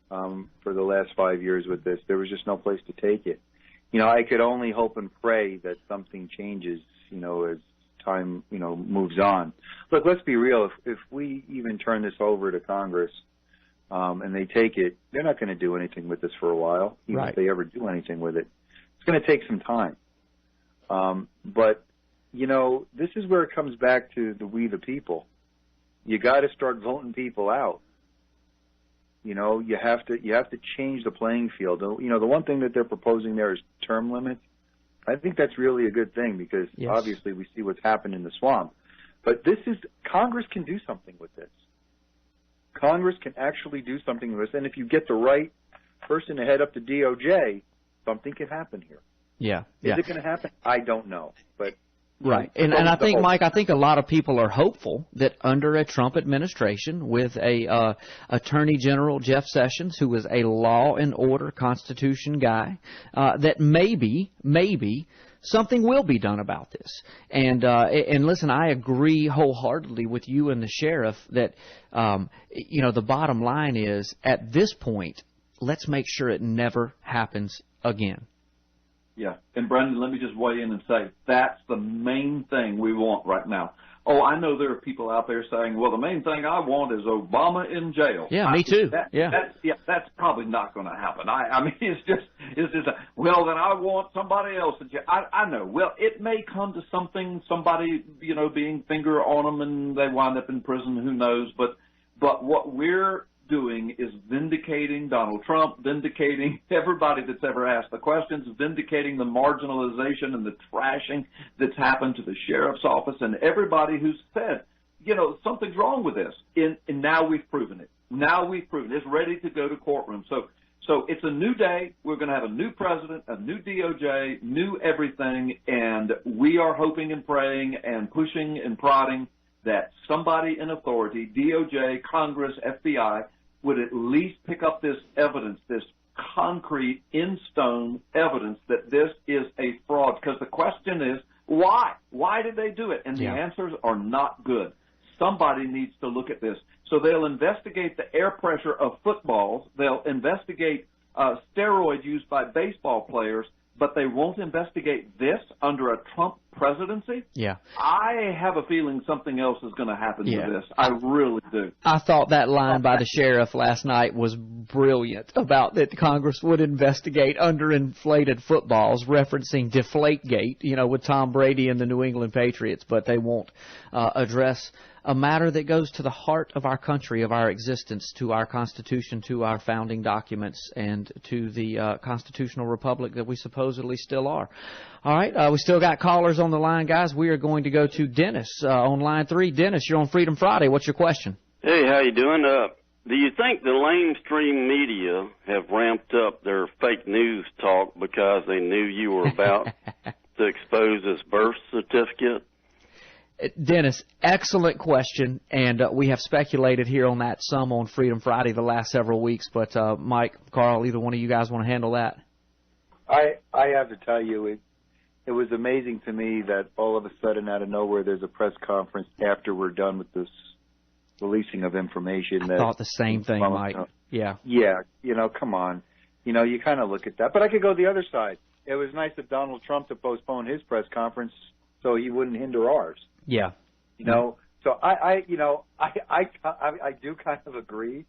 for the last 5 years with this. There was just no place to take it. You know, I could only hope and pray that something changes, you know, as time, you know, moves on. Look, let's be real. If we even turn this over to Congress and they take it, they're not going to do anything with this for a while, even right. if they ever do anything with it. It's going to take some time. But, you know, this is where it comes back to the we the people. You got to start voting people out. You know, you have to change the playing field. You know, the one thing that they're proposing there is term limits. I think that's really a good thing because obviously we see what's happened in the swamp. But Congress can do something with this. Congress can actually do something with this. And if you get the right person to head up the DOJ, something can happen here. Yeah. Is it going to happen? I don't know. But right. And I think, Mike, I think a lot of people are hopeful that under a Trump administration with a Attorney General Jeff Sessions, who is a law and order Constitution guy, that maybe something will be done about this. And listen, I agree wholeheartedly with you and the sheriff that, you know, the bottom line is at this point, let's make sure it never happens again. Yeah. And, Brandon, let me just weigh in and say that's the main thing we want right now. Oh, I know there are people out there saying, well, the main thing I want is Obama in jail. Yeah, me too. That's probably not going to happen. I mean, it's just well, then I want somebody else in jail. I know. Well, it may come to somebody, you know, being finger on them and they wind up in prison, who knows. But what we're doing is vindicating Donald Trump, vindicating everybody that's ever asked the questions, vindicating the marginalization and the trashing that's happened to the sheriff's office and everybody who's said, you know, something's wrong with this. And now we've proven it. Now we've proven it. It's ready to go to courtroom. So it's a new day. We're going to have a new president, a new DOJ, new everything, and we are hoping and praying and pushing and prodding that somebody in authority, DOJ, Congress, FBI, would at least pick up this evidence, this concrete, in-stone evidence that this is a fraud. Because the question is, why? Why did they do it? And the answers are not good. Somebody needs to look at this. So they'll investigate the air pressure of footballs. They'll investigate steroid use by baseball players, but they won't investigate this under a Trump presidency? Yeah. I have a feeling something else is going to happen to this. I really do. I thought that line by the sheriff last night was brilliant about that Congress would investigate underinflated footballs, referencing Deflategate, you know, with Tom Brady and the New England Patriots, but they won't address a matter that goes to the heart of our country, of our existence, to our Constitution, to our founding documents, and to the constitutional republic that we supposedly still are. All right, we still got callers on the line, guys. We are going to go to Dennis on line 3. Dennis, you're on Freedom Friday. What's your question? Hey, how you doing? Do you think the mainstream media have ramped up their fake news talk because they knew you were about to expose this birth certificate? Dennis, excellent question, and we have speculated here on that some on Freedom Friday the last several weeks, but Mike, Carl, either one of you guys want to handle that? I have to tell you, it was amazing to me that all of a sudden, out of nowhere, there's a press conference after we're done with this releasing of information. I thought the same thing, Mike. Yeah. Yeah, come on. You kind of look at that. But I could go the other side. It was nice of Donald Trump to postpone his press conference so he wouldn't hinder ours. Yeah. So I do kind of agree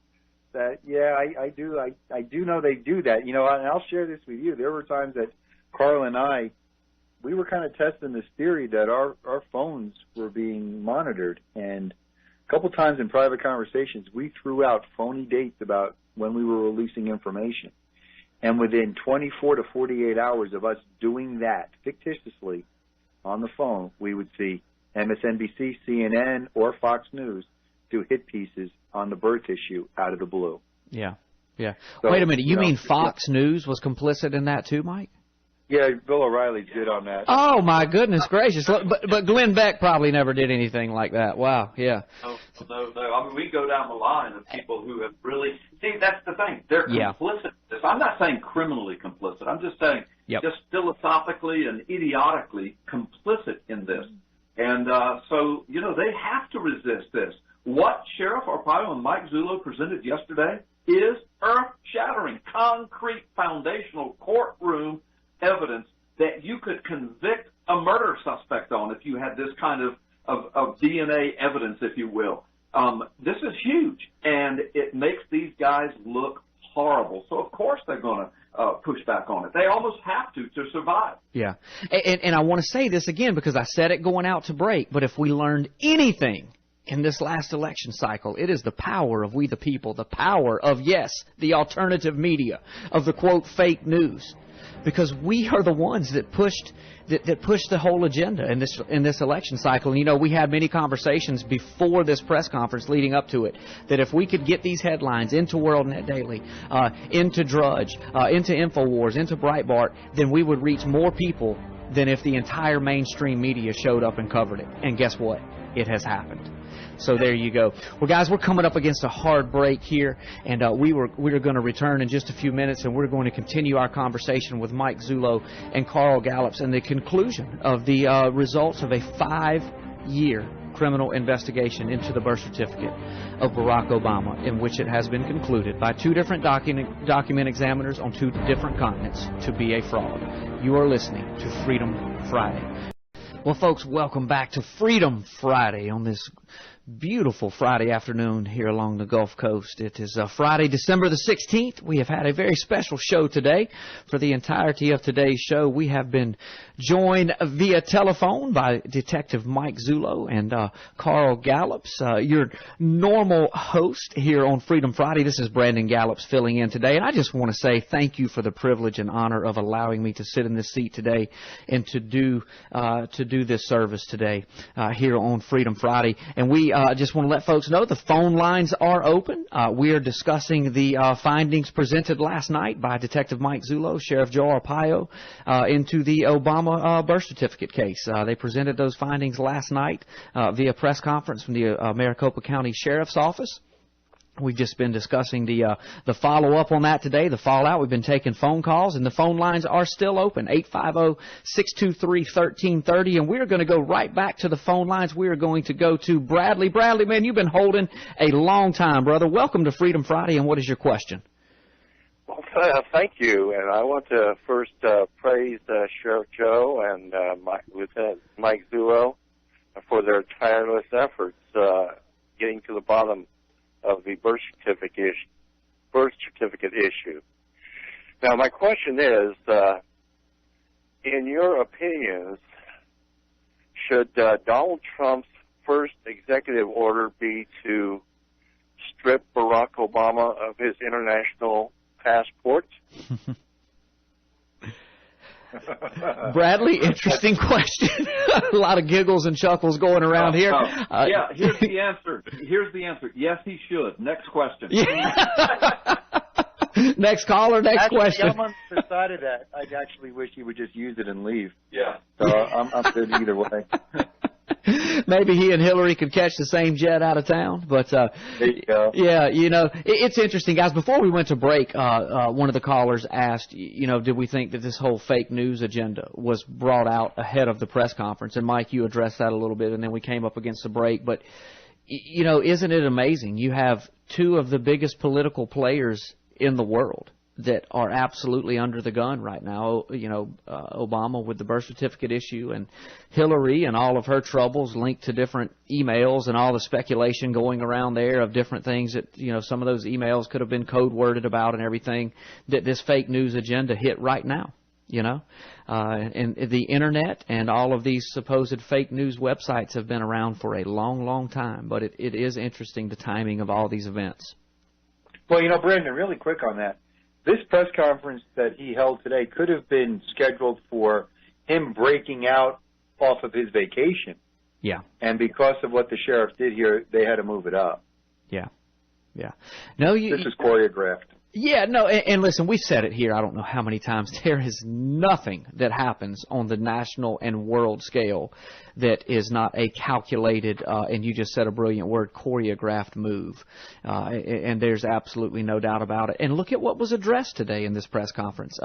that, yeah, I do know they do that. And I'll share this with you. There were times that Carl and we were kind of testing this theory that our phones were being monitored. And a couple times in private conversations, we threw out phony dates about when we were releasing information. And within 24 to 48 hours of us doing that fictitiously on the phone, we would see MSNBC, CNN, or Fox News do hit pieces on the birth issue out of the blue. Yeah, yeah. So, wait a minute. You mean Fox News was complicit in that too, Mike? Yeah, Bill O'Reilly's good on that. Oh, my goodness gracious. But Glenn Beck probably never did anything like that. Wow, yeah. No. I mean, we go down the line of people who have really – see, that's the thing. They're complicit in this. I'm not saying criminally complicit. I'm just saying just philosophically and idiotically complicit in this. And so, they have to resist this. What Sheriff Arpaio and Mike Zullo presented yesterday is earth-shattering, concrete, foundational courtroom evidence that you could convict a murder suspect on if you had this kind of DNA evidence, if you will. This is huge, and it makes these guys look horrible. So, of course, they're going to push back on it. They almost have to survive. Yeah. And I want to say this again because I said it going out to break, but if we learned anything in this last election cycle, it is the power of we the people, the power of, yes, the alternative media, of the, quote, fake news. Because we are the ones that pushed the whole agenda in this election cycle. And, we had many conversations before this press conference leading up to it that if we could get these headlines into WorldNet Daily, into Drudge, into InfoWars, into Breitbart, then we would reach more people than if the entire mainstream media showed up and covered it. And guess what? It has happened. So there you go. Well, guys, we're coming up against a hard break here, and we're going to return in just a few minutes, and we're going to continue our conversation with Mike Zullo and Carl Gallups and the conclusion of the results of a 5-year criminal investigation into the birth certificate of Barack Obama, in which it has been concluded by 2 different document examiners on 2 different continents to be a fraud. You are listening to Freedom Friday. Well, folks, welcome back to Freedom Friday on this beautiful Friday afternoon here along the Gulf Coast. It is Friday, December the 16th. We have had a very special show today. For the entirety of today's show, we have been joined via telephone by Detective Mike Zullo and Carl Gallups, your normal host here on Freedom Friday. This is Brandon Gallups filling in today, and I just want to say thank you for the privilege and honor of allowing me to sit in this seat today and to do this service today here on Freedom Friday. And we just want to let folks know the phone lines are open. We are discussing the findings presented last night by Detective Mike Zullo, Sheriff Joe Arpaio, into the Obama birth certificate case. They presented those findings last night via press conference from the Maricopa County Sheriff's Office. We've just been discussing the follow-up on that today, the fallout. We've been taking phone calls, and the phone lines are still open, 850-623-1330, and we're going to go right back to the phone lines. We are going to go to Bradley. Bradley, man, you've been holding a long time, brother. Welcome to Freedom Friday, and what is your question? Well, thank you, and I want to first praise Sheriff Joe and Lieutenant Mike Zullo for their tireless efforts getting to the bottom of the birth certificate issue. Now, my question is, in your opinions, should Donald Trump's first executive order be to strip Barack Obama of his international passport? Bradley, interesting question. A lot of giggles and chuckles going around here. Yeah, here's the answer. Yes, he should. Next question. Next caller, next question. Someone decided that. I actually wish he would just use it and leave. Yeah. So I'm good either way. Maybe he and Hillary could catch the same jet out of town. But, there you go. Yeah, it's interesting, guys. Before we went to break, one of the callers asked, did we think that this whole fake news agenda was brought out ahead of the press conference? And, Mike, you addressed that a little bit, and then we came up against the break. But, isn't it amazing? You have two of the biggest political players in the world that are absolutely under the gun right now. You know, Obama with the birth certificate issue, and Hillary and all of her troubles linked to different emails and all the speculation going around there of different things that, you know, some of those emails could have been code worded about and everything, that this fake news agenda hit right now. You know, and the internet and all of these supposed fake news websites have been around for a long, long time. But it is interesting, the timing of all these events. Well, you know, Brandon, really quick on that. This press conference that he held today could have been scheduled for him breaking out off of his vacation. Yeah. And because of what the sheriff did here, they had to move it up. Yeah. Yeah. No, this is choreographed. Yeah, no, and listen, we've said it here, I don't know how many times, there is nothing that happens on the national and world scale that is not a calculated, and you just said a brilliant word, choreographed move. And there's absolutely no doubt about it. And look at what was addressed today in this press conference.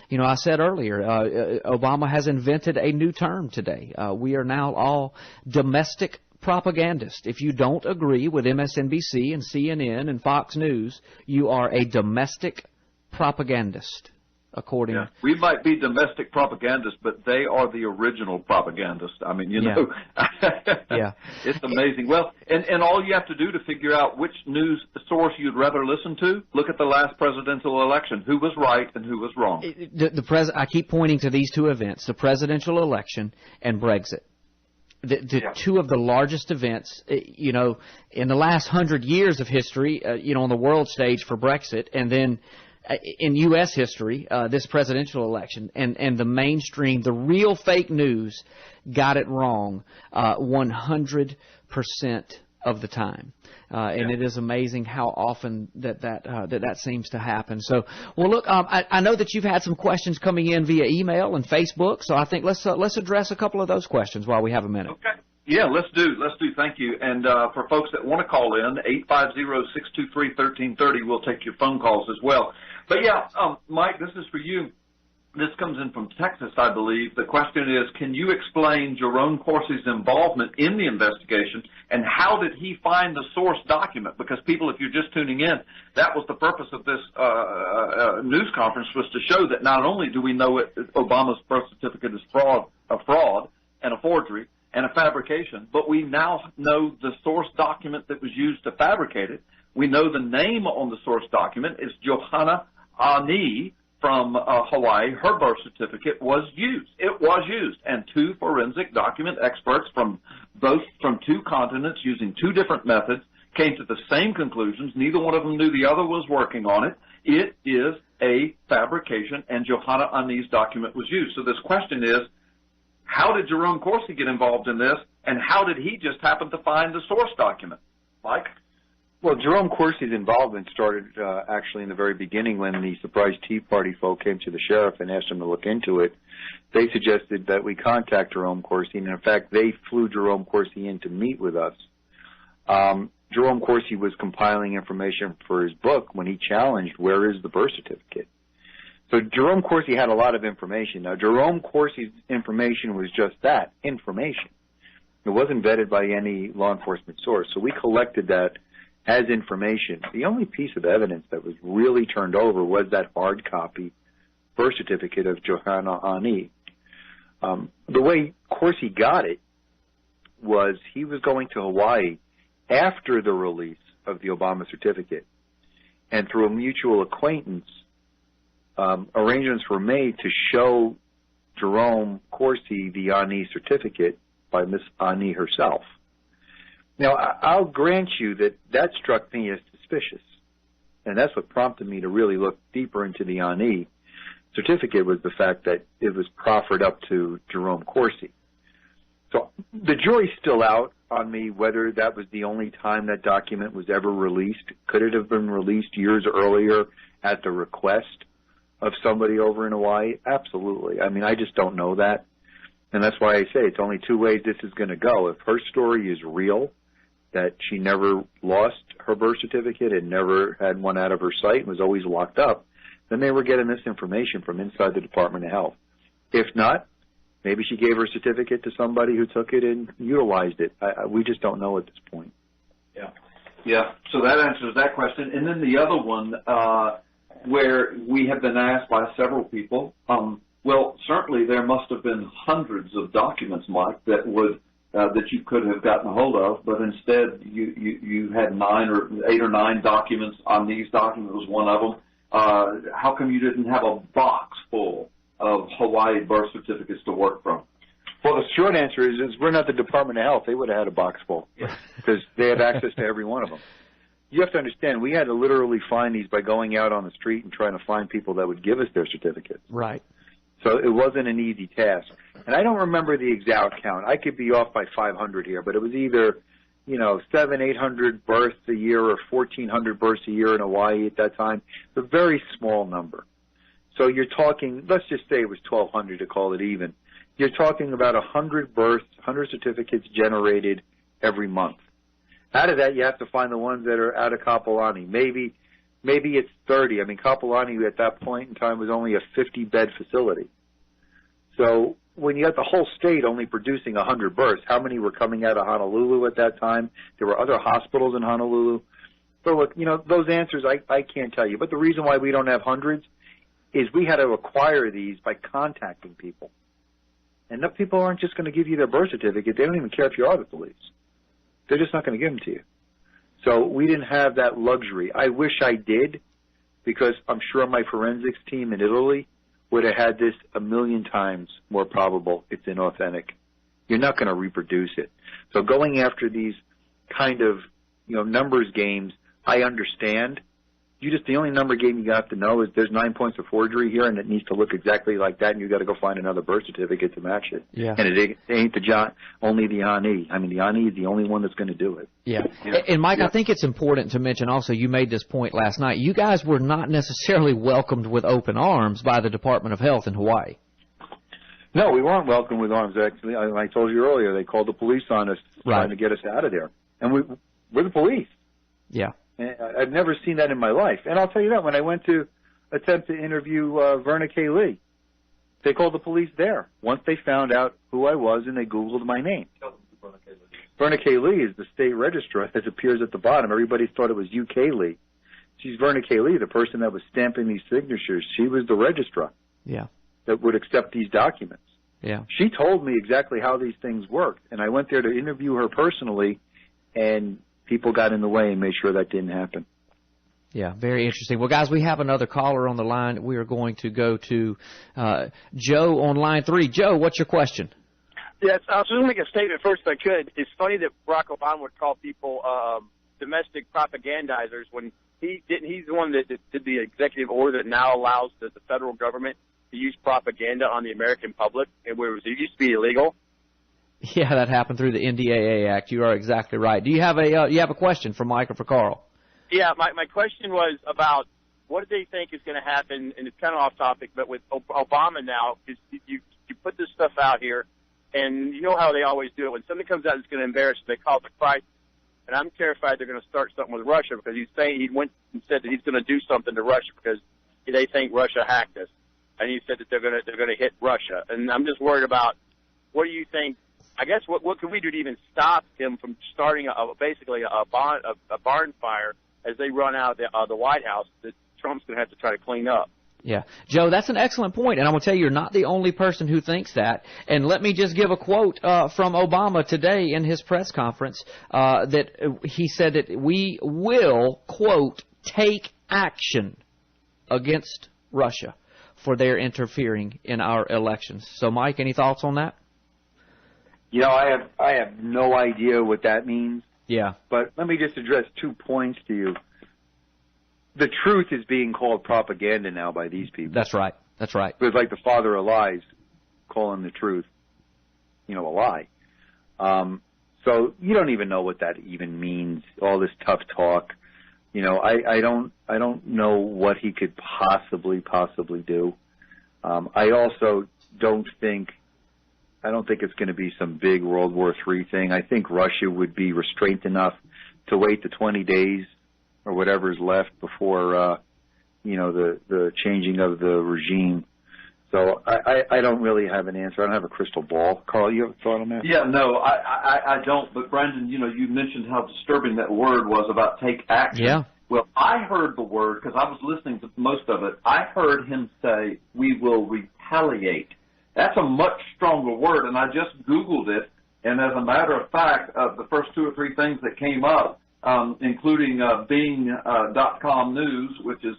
You know, I said earlier, Obama has invented a new term today. We are now all domestic propagandist. If you don't agree with MSNBC and CNN and Fox News, you are a domestic propagandist, according. Yeah. We might be domestic propagandists, but they are the original propagandists. I mean, you know, yeah. It's amazing. Well, and all you have to do to figure out which news source you'd rather listen to, look at the last presidential election. Who was right and who was wrong? I keep pointing to these two events, the presidential election and Brexit. The two of the largest events, you know, in the last 100 years of history, you know, on the world stage for Brexit, and then in U.S. history, this presidential election, and the mainstream, the real fake news got it wrong 100% of the time. And it is amazing how often that seems to happen. So, well, look, I know that you've had some questions coming in via email and Facebook, so I think let's address a couple of those questions while we have a minute. Okay. Yeah, let's do. Thank you. And for folks that want to call in, 850-623-1330, we'll take your phone calls as well. But yeah, Mike, this is for you. This comes in from Texas, I believe. The question is, can you explain Jerome Corsi's involvement in the investigation, and how did he find the source document? Because people, if you're just tuning in, that was the purpose of this news conference, was to show that not only do we know Obama's birth certificate is a fraud and a forgery and a fabrication, but we now know the source document that was used to fabricate it. We know the name on the source document is Johanna Ani from Hawaii. Her birth certificate was used. It was used. And two forensic document experts from two continents using two different methods came to the same conclusions. Neither one of them knew the other was working on it. It is a fabrication, and Johanna Ani's document was used. So this question is, how did Jerome Corsi get involved in this, and how did he just happen to find the source document? Mike? Well, Jerome Corsi's involvement started actually in the very beginning when the surprise Tea Party folk came to the sheriff and asked him to look into it. They suggested that we contact Jerome Corsi, and in fact, they flew Jerome Corsi in to meet with us. Jerome Corsi was compiling information for his book when he challenged, where is the birth certificate? So Jerome Corsi had a lot of information. Now, Jerome Corsi's information was just that, information. It wasn't vetted by any law enforcement source, so we collected that as information. The only piece of evidence that was really turned over was that hard copy birth certificate of Johanna Ani. The way Corsi got it was he was going to Hawaii after the release of the Obama certificate, and through a mutual acquaintance, arrangements were made to show Jerome Corsi the Ani certificate by Miss Ani herself. Now, I'll grant you that struck me as suspicious, and that's what prompted me to really look deeper into the Ani certificate, was the fact that it was proffered up to Jerome Corsi. So the jury's still out on me whether that was the only time that document was ever released. Could it have been released years earlier at the request of somebody over in Hawaii? Absolutely. I mean, I just don't know that, and that's why I say it's only two ways this is going to go. If her story is real, that she never lost her birth certificate and never had one out of her sight and was always locked up, then they were getting this information from inside the Department of Health. If not, maybe she gave her certificate to somebody who took it and utilized it. We just don't know at this point. Yeah. Yeah, so that answers that question. And then the other one, where we have been asked by several people, well, certainly there must have been hundreds of documents, Mike, that would that you could have gotten a hold of, but instead you had 8 or 9 documents. On these documents was one of them. How come you didn't have a box full of Hawaii birth certificates to work from? Well, the short answer is we're not the Department of Health. They would have had a box full because they have access to every one of them. You have to understand, we had to literally find these by going out on the street and trying to find people that would give us their certificates. Right. So it wasn't an easy task. And I don't remember the exact count. I could be off by 500 here, but it was either, 700, 800 births a year or 1,400 births a year in Hawaii at that time. It's a very small number. So you're talking, let's just say it was 1,200 to call it even. You're talking about 100 births, 100 certificates generated every month. Out of that, you have to find the ones that are out of Kapolani. Maybe it's 30. I mean, Kapolani at that point in time was only a 50-bed facility. So when you got the whole state only producing 100 births, how many were coming out of Honolulu at that time? There were other hospitals in Honolulu. So look, those answers I can't tell you. But the reason why we don't have hundreds is we had to acquire these by contacting people. And the people aren't just going to give you their birth certificate. They don't even care if you are the police. They're just not going to give them to you. So we didn't have that luxury. I wish I did, because I'm sure my forensics team in Italy would have had this a million times more probable it's inauthentic. You're not going to reproduce it. So going after these kind of, numbers games, I understand. The only number game you have to know is there's 9 points of forgery here, and it needs to look exactly like that, and you got to go find another birth certificate to match it. Yeah. And it ain't only the Ani. I mean, the Ani is the only one that's going to do it. Yeah. And Mike, I think it's important to mention also, you made this point last night, you guys were not necessarily welcomed with open arms by the Department of Health in Hawaii. No, we weren't welcomed with arms, actually. I told you earlier, they called the police on us trying to get us out of there. And we're the police. Yeah. And I've never seen that in my life. And I'll tell you that, when I went to attempt to interview Verna K. Lee, they called the police there once they found out who I was and they Googled my name. Verna K. Lee is the state registrar, as appears at the bottom. Everybody thought it was UK Lee. She's Verna K. Lee, the person that was stamping these signatures. She was the registrar that would accept these documents. Yeah. She told me exactly how these things worked, and I went there to interview her personally, and people got in the way and made sure that didn't happen. Yeah, very interesting. Well, guys, we have another caller on the line. We are going to go to Joe on line 3. Joe, what's your question? Yes, I was going to make a statement first if I could. It's funny that Barack Obama would call people domestic propagandizers when he's the one that did the executive order that now allows the federal government to use propaganda on the American public, and where it used to be illegal. Yeah, that happened through the NDAA Act. You are exactly right. Do you have a question for Mike or for Carl? Yeah, my question was about what do they think is going to happen, and it's kind of off topic, but with Obama now, you put this stuff out here, and you know how they always do it. When something comes out that's going to embarrass them, they call it a crisis. And I'm terrified they're going to start something with Russia, because he's saying he went and said that he's going to do something to Russia because they think Russia hacked us, and he said that they're going to hit Russia. And I'm just worried about, what do you think? I guess what can we do to even stop him from starting basically a barn fire as they run out of the White House that Trump's going to have to try to clean up? Yeah. Joe, that's an excellent point, and I'm going to tell you, you're not the only person who thinks that. And let me just give a quote from Obama today in his press conference that he said that we will, quote, take action against Russia for their interfering in our elections. So, Mike, any thoughts on that? I have no idea what that means. Yeah. But let me just address 2 points to you. The truth is being called propaganda now by these people. That's right. That's right. It's like the father of lies calling the truth, a lie. So you don't even know what that even means, all this tough talk. I don't know what he could possibly do. I also don't think it's going to be some big World War III thing. I think Russia would be restrained enough to wait the 20 days or whatever's left before, the changing of the regime. So I don't really have an answer. I don't have a crystal ball. Carl, you have a thought on that? Yeah, no, I don't. But Brandon, you mentioned how disturbing that word was about take action. Yeah. Well, I heard the word, because I was listening to most of it, I heard him say, we will retaliate. That's a much stronger word, and I just Googled it, and as a matter of fact, the first 2 or 3 things that came up, including Bing.com News, which is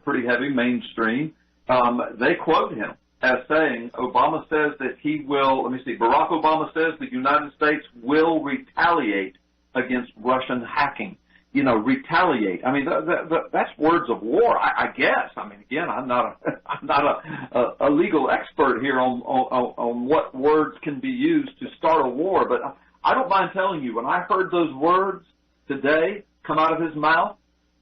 pretty heavy, mainstream, they quote him as saying, Obama says that he will, Barack Obama says the United States will retaliate against Russian hacking. Retaliate. That's words of war, I guess. Again, I'm not a legal expert here on what words can be used to start a war, but I don't mind telling you, when I heard those words today come out of his mouth,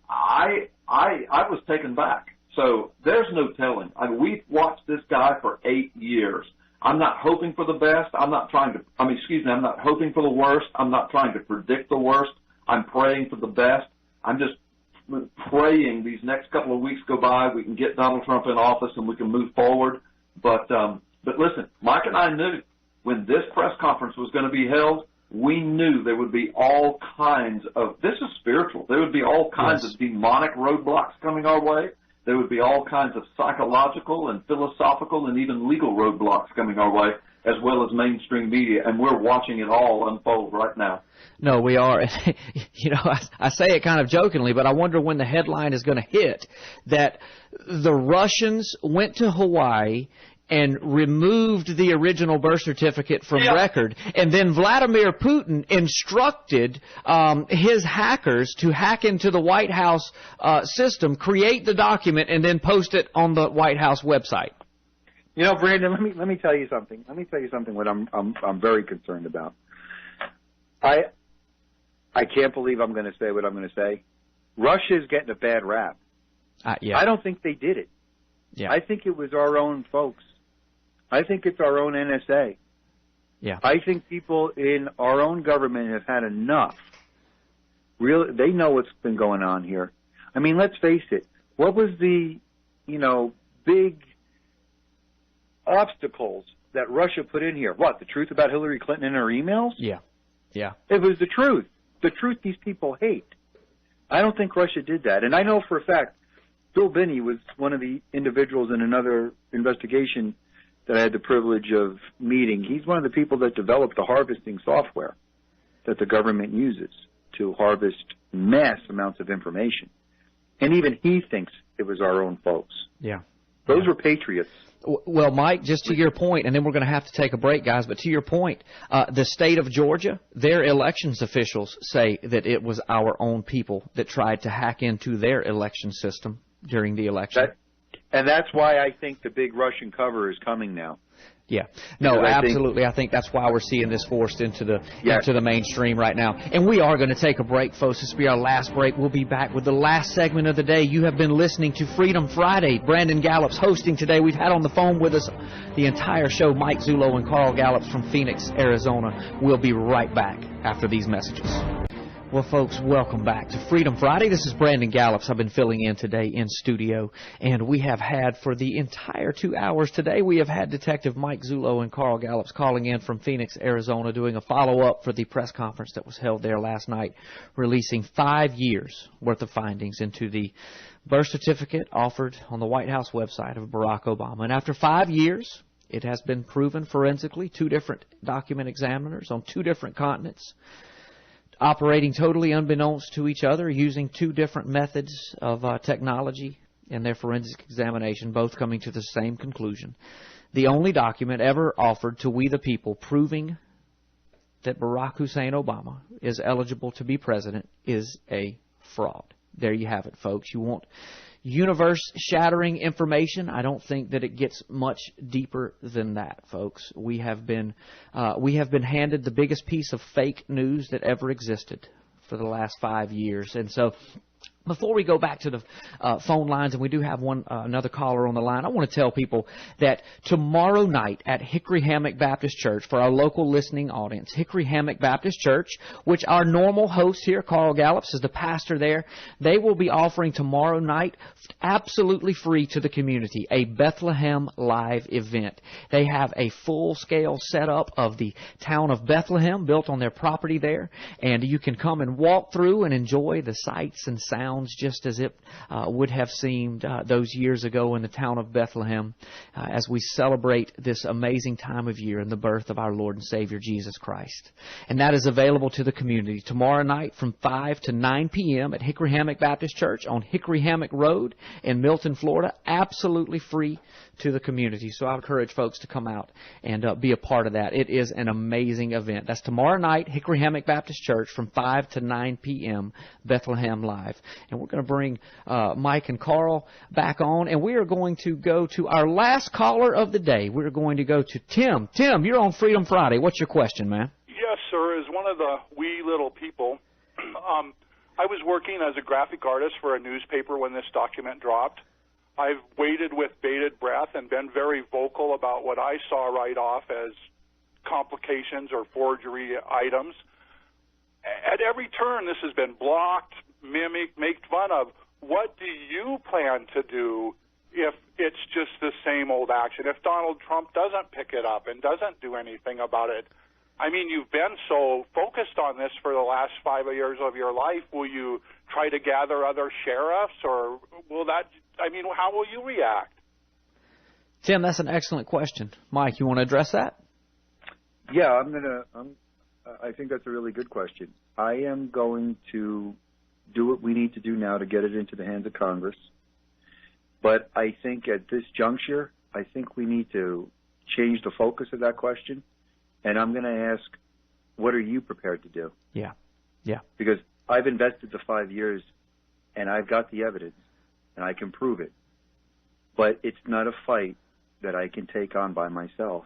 I was taken back. So there's no telling. We've watched this guy for 8 years. I'm not hoping for the best. I'm not hoping for the worst. I'm not trying to predict the worst. I'm praying for the best. I'm just praying these next couple of weeks go by, we can get Donald Trump in office and we can move forward. But listen, Mike and I knew when this press conference was going to be held, we knew there would be all kinds of, this is spiritual, there would be all kinds of demonic roadblocks coming our way. There would be all kinds of psychological and philosophical and even legal roadblocks coming our way, as well as mainstream media, and we're watching it all unfold right now. No, we are. I say it kind of jokingly, but I wonder when the headline is going to hit that the Russians went to Hawaii and removed the original birth certificate from record, and then Vladimir Putin instructed his hackers to hack into the White House system, create the document, and then post it on the White House website. Brandon, let me tell you something. Let me tell you something what I'm very concerned about. I can't believe I'm going to say what I'm going to say. Russia's getting a bad rap. I don't think they did it. Yeah. I think it was our own folks. I think it's our own NSA. Yeah. I think people in our own government have had enough. They know what's been going on here. Let's face it. What was the, big obstacles that Russia put in here? What, the truth about Hillary Clinton and her emails? Yeah. It was the truth. The truth these people hate. I don't think Russia did that. And I know for a fact, Bill Binney was one of the individuals in another investigation that I had the privilege of meeting. He's one of the people that developed the harvesting software that the government uses to harvest mass amounts of information. And even he thinks it was our own folks. Yeah. Those were patriots. Well, Mike, just to your point, and then we're going to have to take a break, guys, but to your point, the state of Georgia, their elections officials say that it was our own people that tried to hack into their election system during the election. And that's why I think the big Russian cover is coming now. Yeah. No, absolutely. I think that's why we're seeing this forced into the mainstream right now. And we are going to take a break, folks. This will be our last break. We'll be back with the last segment of the day. You have been listening to Freedom Friday. Brandon Gallups hosting today. We've had on the phone with us the entire show Mike Zullo and Carl Gallups from Phoenix, Arizona. We'll be right back after these messages. Well, folks, welcome back to Freedom Friday. This is Brandon Gallups. I've been filling in today in studio, and we have had for the entire 2 hours today, we have had Detective Mike Zullo and Carl Gallups calling in from Phoenix, Arizona, doing a follow-up for the press conference that was held there last night, releasing 5 years' worth of findings into the birth certificate offered on the White House website of Barack Obama. And after 5 years, it has been proven forensically, 2 different document examiners on 2 different continents, operating totally unbeknownst to each other, using 2 different methods of technology in their forensic examination, both coming to the same conclusion. The only document ever offered to we the people proving that Barack Hussein Obama is eligible to be president is a fraud. There you have it, folks. You want universe-shattering information? I don't think that it gets much deeper than that, folks. We have been handed the biggest piece of fake news that ever existed for the last 5 years, and so Before we go back to the phone lines, and we do have another caller on the line, I want to tell people that tomorrow night at Hickory Hammock Baptist Church, for our local listening audience, Hickory Hammock Baptist Church, which our normal host here, Carl Gallups, is the pastor there, they will be offering tomorrow night, absolutely free to the community, a Bethlehem Live event. They have a full-scale setup of the town of Bethlehem built on their property there, and you can come and walk through and enjoy the sights and sounds just as it would have seemed those years ago in the town of Bethlehem as we celebrate this amazing time of year and the birth of our Lord and Savior Jesus Christ. And that is available to the community tomorrow night from 5 to 9 p.m. at Hickory Hammock Baptist Church on Hickory Hammock Road in Milton, Florida, absolutely free to the community. So I encourage folks to come out and be a part of that. It is an amazing event. That's tomorrow night, Hickory Hammock Baptist Church from 5 to 9 p.m., Bethlehem Live. And we're going to bring Mike and Carl back on, and we are going to go to our last caller of the day. We're going to go to Tim. Tim, you're on Freedom Friday. What's your question, man? Yes, sir. As one of the wee little people, I was working as a graphic artist for a newspaper when this document dropped. I've waited with bated breath and been very vocal about what I saw right off as complications or forgery items. At every turn, this has been blocked, mimicked, made fun of. What do you plan to do if it's just the same old action? If Donald Trump doesn't pick it up and doesn't do anything about it? I mean, you've been so focused on this for the last 5 years of your life. Will you try to gather other sheriffs, or will that, I mean, how will you react? Tim, that's an excellent question. Mike, you want to address that? Yeah, I think that's a really good question. I am going to do what we need to do now to get it into the hands of Congress. But I think at this juncture, I think we need to change the focus of that question. And I'm going to ask, what are you prepared to do? Yeah. Because I've invested the 5 years, and I've got the evidence, and I can prove it. But it's not a fight that I can take on by myself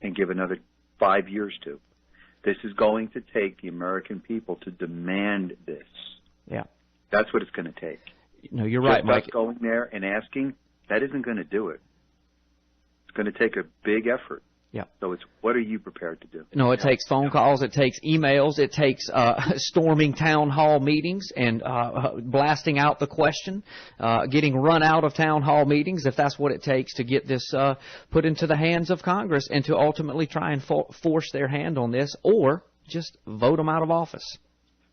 and give another 5 years to. This is going to take the American people to demand this. Yeah. That's what it's going to take. No, you're right, Mike. Just going there and asking, that isn't going to do it. It's going to take a big effort. Yeah. So it's, what are you prepared to do? No, it takes phone calls, it takes emails, it takes storming town hall meetings and blasting out the question, getting run out of town hall meetings, if that's what it takes to get this put into the hands of Congress and to ultimately try and force their hand on this, or just vote them out of office.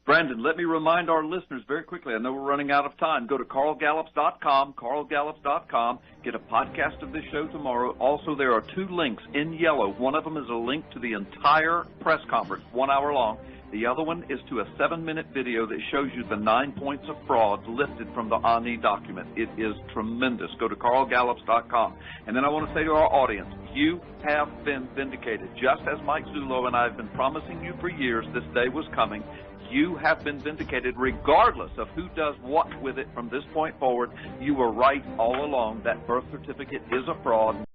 Brandon, let me remind our listeners very quickly. I know we're running out of time. Go to carlgallups.com, carlgallups.com. Get a podcast of this show tomorrow. Also, there are 2 links in yellow. One of them is a link to the entire press conference, 1 hour long. The other one is to a 7-minute video that shows you the 9 points of fraud lifted from the ANI document. It is tremendous. Go to carlgallups.com. And then I want to say to our audience, you have been vindicated. Just as Mike Zullo and I have been promising you for years, this day was coming. You have been vindicated regardless of who does what with it from this point forward. You were right all along. That birth certificate is a fraud.